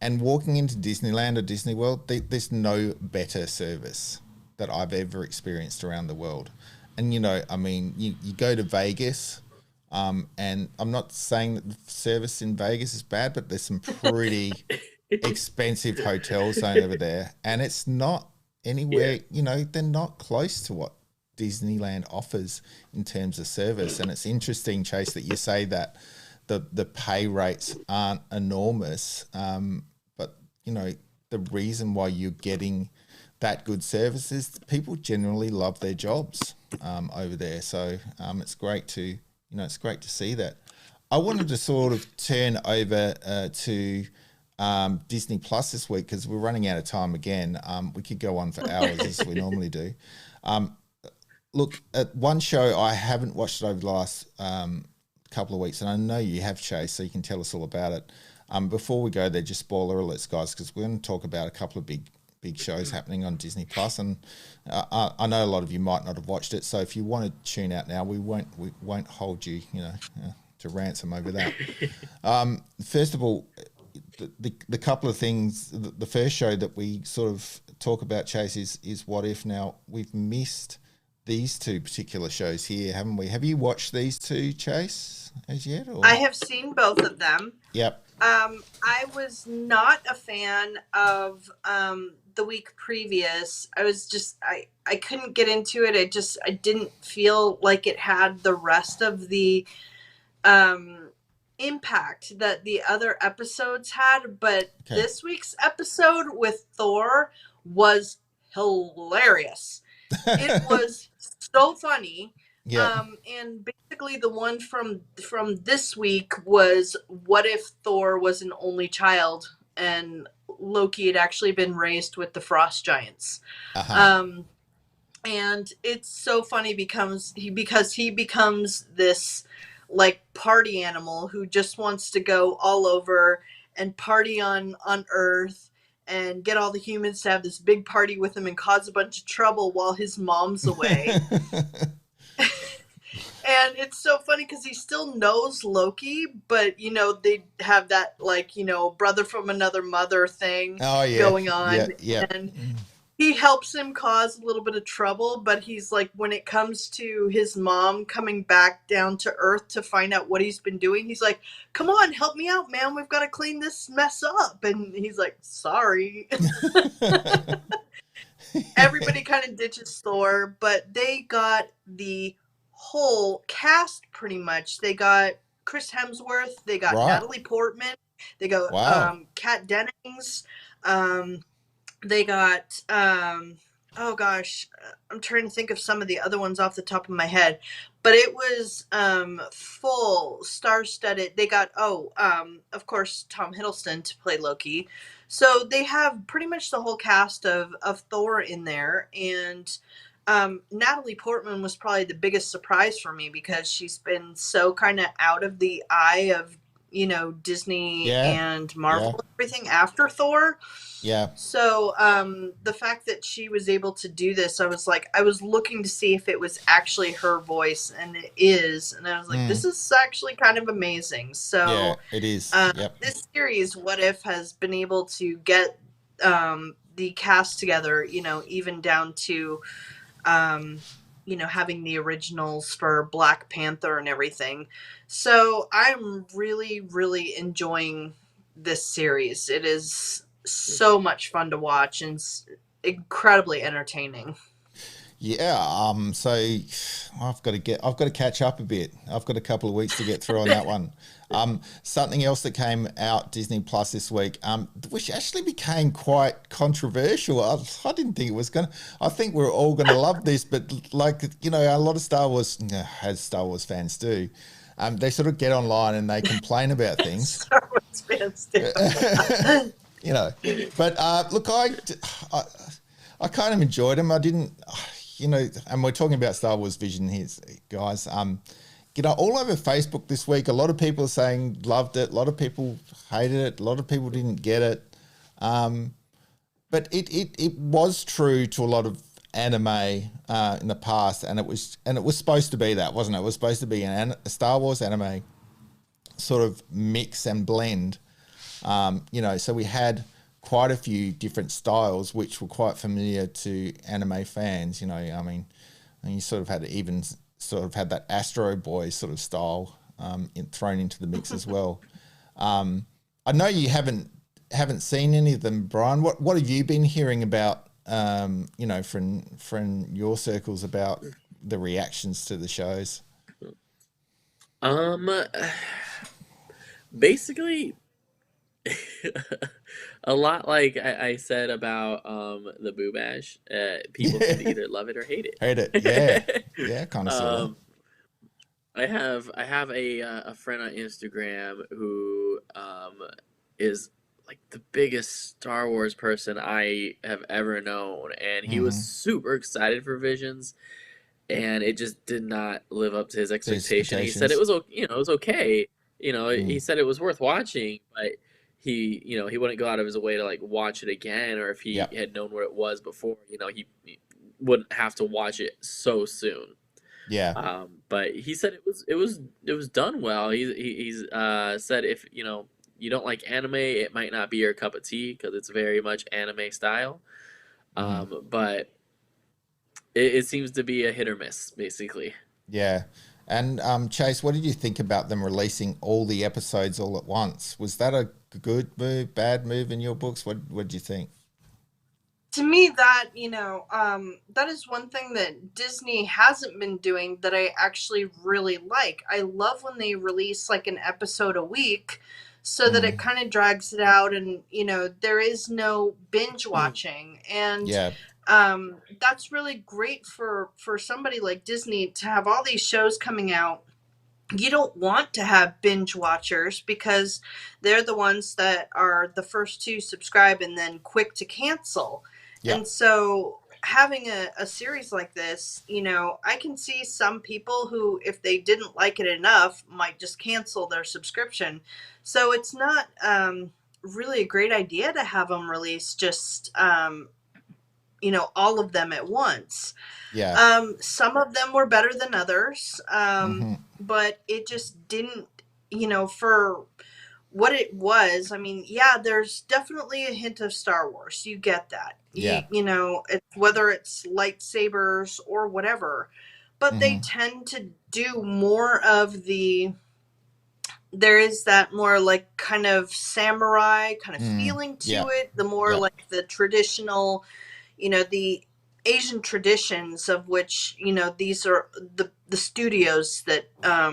And walking into Disneyland or Disney World, there's no better service that I've ever experienced around the world. And, you go to Vegas, and I'm not saying that the service in Vegas is bad, but there's some pretty expensive hotels over there. And it's not anywhere, they're not close to what Disneyland offers in terms of service. And it's interesting, Chase, that you say that the pay rates aren't enormous, but the reason why you're getting that good service is people generally love their jobs over there. So it's great to see that. I wanted to sort of turn over to Disney Plus this week because we're running out of time again. We could go on for hours as we normally do. Look, at one show I haven't watched it over the last couple of weeks, and I know you have, Chase, so you can tell us all about it. Before we go there, just spoiler alerts, guys, because we're going to talk about a couple of big shows happening on Disney Plus, and I know a lot of you might not have watched it, so if you want to tune out now, we won't hold you, to ransom over that. First of all, the couple of things. The first show that we sort of talk about, Chase, is What If. Now, we've missed these two particular shows here, haven't we? Have you watched these two, Chase, as yet? Or? I have seen both of them. Yep. I was not a fan of the week previous. I couldn't get into it. I didn't feel like it had the rest of the impact that the other episodes had. But This week's episode with Thor was hilarious. It was so funny. Yeah. And basically the one from this week was, what if Thor was an only child and Loki had actually been raised with the frost giants? Uh-huh. And it's so funny because he becomes this like party animal who just wants to go all over and party on Earth and get all the humans to have this big party with him and cause a bunch of trouble while his mom's away. And it's so funny because he still knows Loki, but, they have that, brother from another mother thing going on. Yeah. And he helps him cause a little bit of trouble, but he's like, when it comes to his mom coming back down to Earth to find out what he's been doing, he's like, come on, help me out, man. We've got to clean this mess up. And he's like, sorry. Everybody kind of ditches Thor, but they got the whole cast pretty much. They got Chris Hemsworth, they got Natalie Portman, they got Kat Dennings, they got oh gosh, I'm trying to think of some of the other ones off the top of my head, but it was full star-studded. They got of course Tom Hiddleston to play Loki, so they have pretty much the whole cast of Thor in there. And Natalie Portman was probably the biggest surprise for me because she's been so kind of out of the eye of Disney and Marvel and everything after Thor. Yeah. So the fact that she was able to do this, I was looking to see if it was actually her voice, and it is. And I was like, this is actually kind of amazing. So yeah, it is. This series, What If, has been able to get the cast together, even down to having the originals for Black Panther and everything. So I'm really, really enjoying this series. It is so much fun to watch and incredibly entertaining. Yeah, so I've got to catch up a bit. I've got a couple of weeks to get through on that one. Something else that came out Disney Plus this week, which actually became quite controversial. I didn't think it was going to. I think we're all going to love this, but a lot of Star Wars, as Star Wars fans do, they sort of get online and they complain about things. Star Wars fans do. But look, I kind of enjoyed them. I didn't, and we're talking about Star Wars Vision here, guys. All over Facebook this week, a lot of people are saying loved it. A lot of people hated it. A lot of people didn't get it. But it was true to a lot of anime in the past, and it was supposed to be that, wasn't it? It was supposed to be a Star Wars anime sort of mix and blend. So we had quite a few different styles which were quite familiar to anime fans. And you sort of had that Astro Boy sort of style thrown into the mix as well. I know you haven't seen any of them, Bryan. What have you been hearing about? From your circles about the reactions to the shows. Basically, a lot like I said about the Boo Bash. People can either love it or hate it. Hate it, yeah, kind of sort of. I have a friend on Instagram who is like the biggest Star Wars person I have ever known, and he was super excited for Visions, and it just did not live up to his expectation. He said it was okay. He said it was worth watching, but he wouldn't go out of his way to like watch it again, or if he had known what it was before, he wouldn't have to watch it so soon. Yeah. But he said it was done well. He's said if you don't like anime, it might not be your cup of tea because it's very much anime style. But it seems to be a hit or miss, basically. Yeah. And Chase, what did you think about them releasing all the episodes all at once? Was that a good move, bad move in your books? What did you think? To me, that that is one thing that Disney hasn't been doing that I actually really like. I love when they release like an episode a week, so that it kind of drags it out, and there is no binge watching, and that's really great for somebody like Disney to have all these shows coming out. You don't want to have binge watchers because they're the ones that are the first to subscribe and then quick to cancel. And so having a series like this, I can see some people who, if they didn't like it enough, might just cancel their subscription. So it's not really a great idea to have them release just, all of them at once. Some of them were better than others, but it just didn't, for what it was. I mean, there's definitely a hint of Star Wars. You get that. Whether it's lightsabers or whatever, but they tend to do more of there is that more like kind of samurai kind of feeling to it, the more like the traditional, the Asian traditions of which, these are the studios that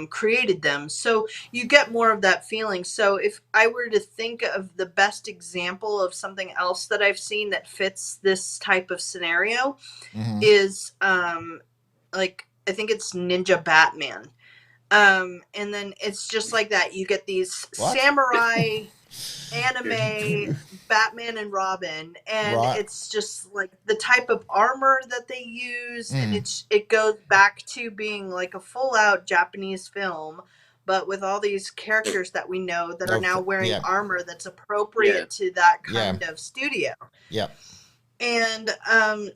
created them. So you get more of that feeling. So if I were to think of the best example of something else that I've seen that fits this type of scenario is like, I think it's Ninja Batman. And then it's just like that. You get these samurai anime Batman and Robin, and it's just like the type of armor that they use, and it goes back to being like a full out Japanese film, but with all these characters that we know that are now wearing armor that's appropriate to that kind of studio. And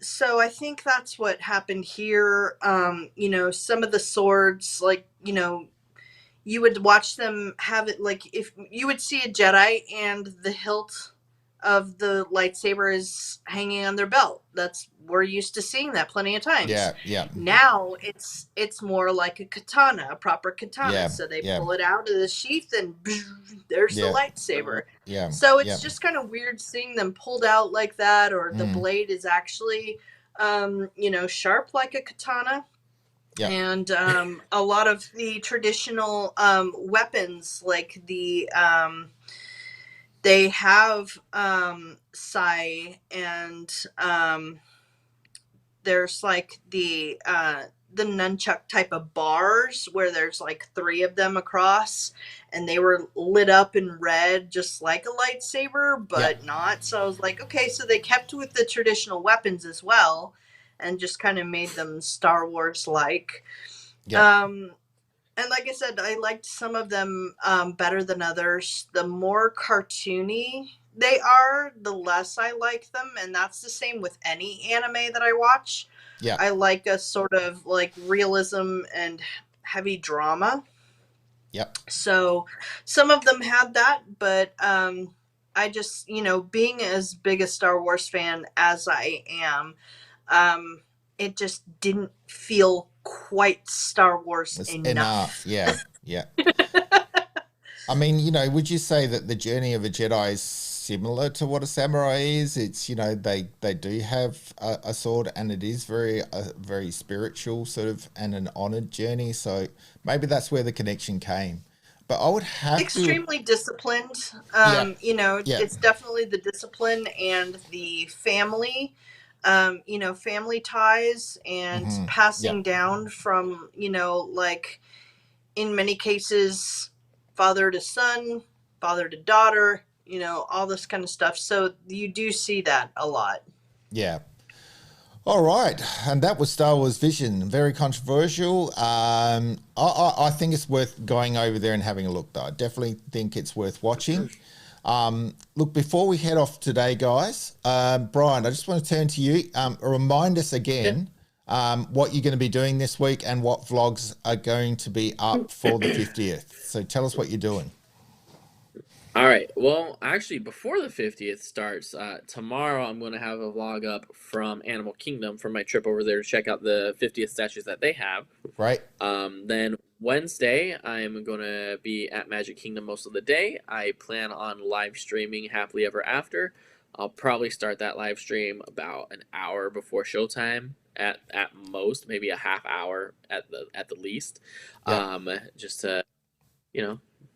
so I think that's what happened here. Some of the swords, like, you would watch them have it, like if you would see a Jedi and the hilt of the lightsaber is hanging on their belt. We're used to seeing that plenty of times. Now it's more like a katana, a proper katana. So they pull it out of the sheath and there's the lightsaber. So it's just kind of weird seeing them pulled out like that, or the blade is actually, sharp like a katana. And a lot of the traditional weapons, like they have sai, and there's like the the nunchuck type of bars where there's like 3 of them across, and they were lit up in red just like a lightsaber, but not. So I was like, okay, so they kept with the traditional weapons as well and just kind of made them Star Wars like. And like I said, I liked some of them better than others. The more cartoony they are, the less I like them, and that's the same with any anime that I watch. I like a sort of like realism and heavy drama. So some of them had that, but I just, being as big a Star Wars fan as I am, it just didn't feel quite Star Wars enough. Yeah. I mean, would you say that the journey of a Jedi is similar to what a samurai is? It's, they do have a sword, and it is very spiritual sort of, and an honored journey. So maybe that's where the connection came. But I would have extremely disciplined. It's definitely the discipline and the family. Family ties and passing down from, like in many cases, father to son, father to daughter, all this kind of stuff. So you do see that a lot. Yeah. All right. And that was Star Wars Vision. Very controversial. I think it's worth going over there and having a look, though. I definitely think it's worth watching. Look, before we head off today, guys, Bryan, I just want to turn to you. Remind us again what you're going to be doing this week and what vlogs are going to be up for the 50th. So tell us what you're doing. All right. Well, actually, before the 50th starts, tomorrow I'm going to have a vlog up from Animal Kingdom from my trip over there to check out the 50th statues that they have. Right. Then Wednesday, I'm going to be at Magic Kingdom most of the day. I plan on live streaming Happily Ever After. I'll probably start that live stream about an hour before showtime at most, maybe a half hour at the least. Just to,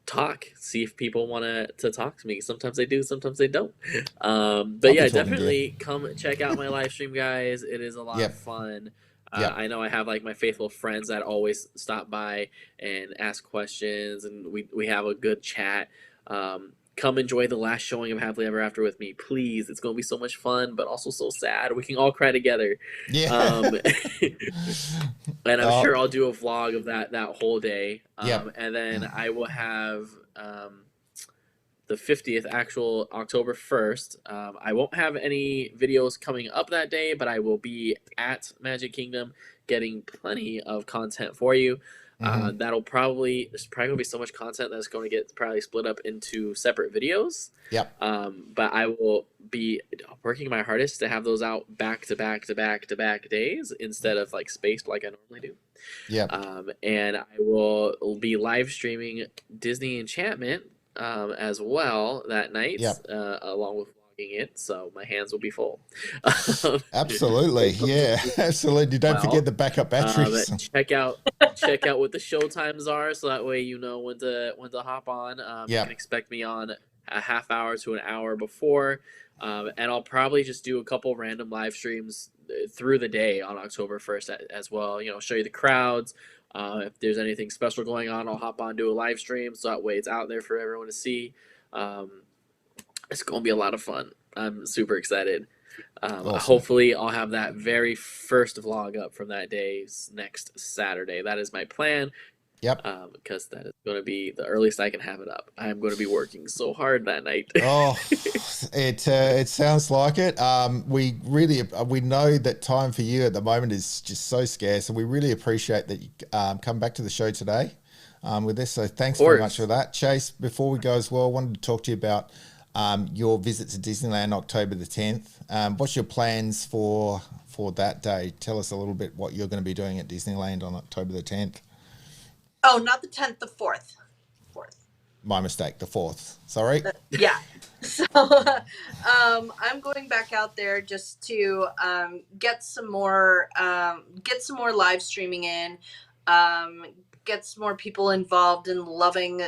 talk, see if people want to talk to me. Sometimes they do, sometimes they don't. But yeah, definitely come check out my live stream, guys. It is a lot of fun. I know I have like my faithful friends that always stop by and ask questions, and we have a good chat. Come enjoy the last showing of Happily Ever After with me, please. It's going to be so much fun, but also so sad. We can all cry together. And I'm sure I'll do a vlog of that whole day. And then I will have the 50th, actual October 1st. I won't have any videos coming up that day, but I will be at Magic Kingdom getting plenty of content for you. There's probably going to be so much content that's going to get probably split up into separate videos. But I will be working my hardest to have those out back to back days instead of like spaced like I normally do. And I will be live streaming Disney Enchantment as well that night, along with it, so my hands will be full. Absolutely. Absolutely. Don't forget the backup batteries. Check out what the show times are, so that way you know when to hop on. You can expect me on a half hour to an hour before, and I'll probably just do a couple random live streams through the day on October 1st as well. Show you the crowds. If there's anything special going on, I'll hop on, do a live stream, so that way it's out there for everyone to see. It's going to be a lot of fun. I'm super excited. Awesome. Hopefully, I'll have that very first vlog up from that day next Saturday. That is my plan. Because that is going to be the earliest I can have it up. I'm going to be working so hard that night. It sounds like it. We know that time for you at the moment is just so scarce, and we really appreciate that you come back to the show today with this. So thanks very much for that. Chase, before we go as well, I wanted to talk to you about your visit to Disneyland October the 10th. What's your plans for that day? Tell us a little bit what you're going to be doing at Disneyland on October the 10th. Oh, not the 10th, the 4th. My mistake, the 4th. Sorry. So I'm going back out there just to get some more live streaming in, get some more people involved in loving,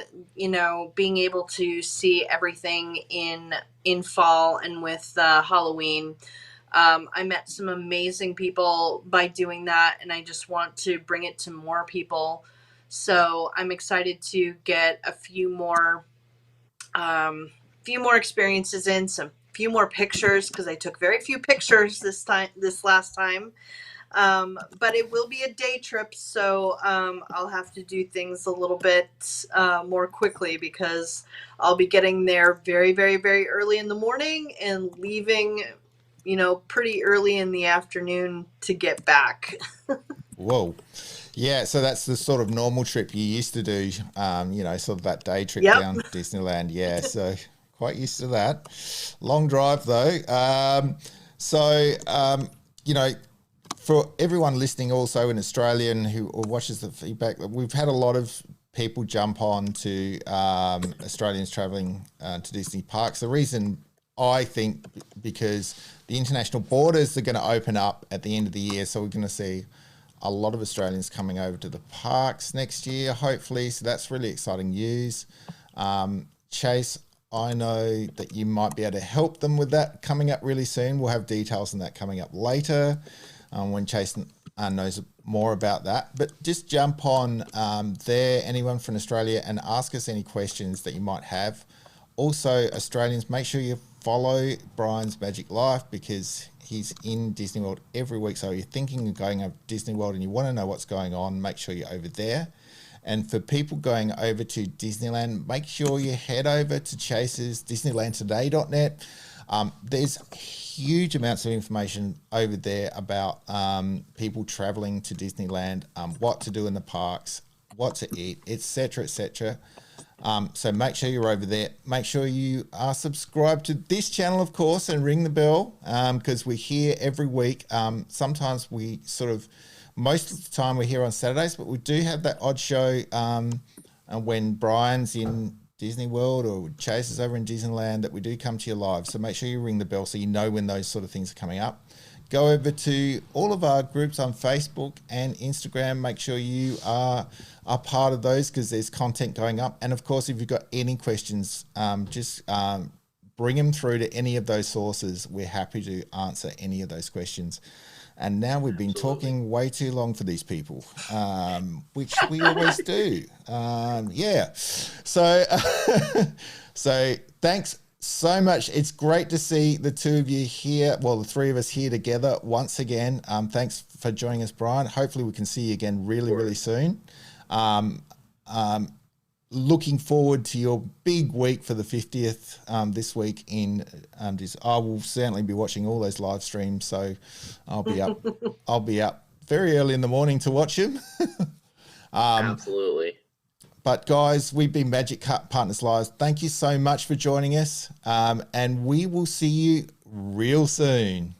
being able to see everything in fall and with Halloween. I met some amazing people by doing that, and I just want to bring it to more people. So I'm excited to get a few more experiences in, some few more pictures, because I took very few pictures this last time. But it will be a day trip, so I'll have to do things a little bit more quickly, because I'll be getting there very, very, very early in the morning and leaving, pretty early in the afternoon to get back. Whoa. Yeah, so that's the sort of normal trip you used to do, sort of that day trip Yep. down Disneyland. Yeah, so quite used to that. Long drive, though. For everyone listening also in Australia and who watches the feedback, we've had a lot of people jump on to Australians travelling to Disney parks. The reason, I think, because the international borders are going to open up at the end of the year, so we're going to see a lot of Australians coming over to the parks next year, hopefully. So that's really exciting news. Chase, I know that you might be able to help them with that coming up really soon. We'll have details on that coming up later when Chase knows more about that. But just jump on there, anyone from Australia, and ask us any questions that you might have. Also, Australians, make sure you follow Bryan's Magic Life, because he's in Disney World every week. So you're thinking of going over Disney World and you want to know what's going on, make sure you're over there. And for people going over to Disneyland, make sure you head over to Chase's DisneylandToday.net. There's huge amounts of information over there about people traveling to Disneyland, what to do in the parks, what to eat, etc., etc. So make sure you're over there. Make sure you are subscribed to this channel, of course, and ring the bell, because we're here every week. Sometimes we most of the time we're here on Saturdays, but we do have that odd show when Bryan's in Disney World or Chase is over in Disneyland, that we do come to you live. So make sure you ring the bell so you know when those sort of things are coming up. Go over to all of our groups on Facebook and Instagram. Make sure you are part of those, because there's content going up. And of course, if you've got any questions, just bring them through to any of those sources. We're happy to answer any of those questions. And now we've been talking way too long for these people, which we always do. So thanks so much. It's great to see the two of you here. Well, the three of us here together once again. Thanks for joining us, Bryan. Hopefully we can see you again really, really soon. Looking forward to your big week for the 50th this week in I will certainly be watching all those live streams, so I'll be up very early in the morning to watch them. Absolutely. But guys, we've been Magic Partners Live. Thank you so much for joining us, and we will see you real soon.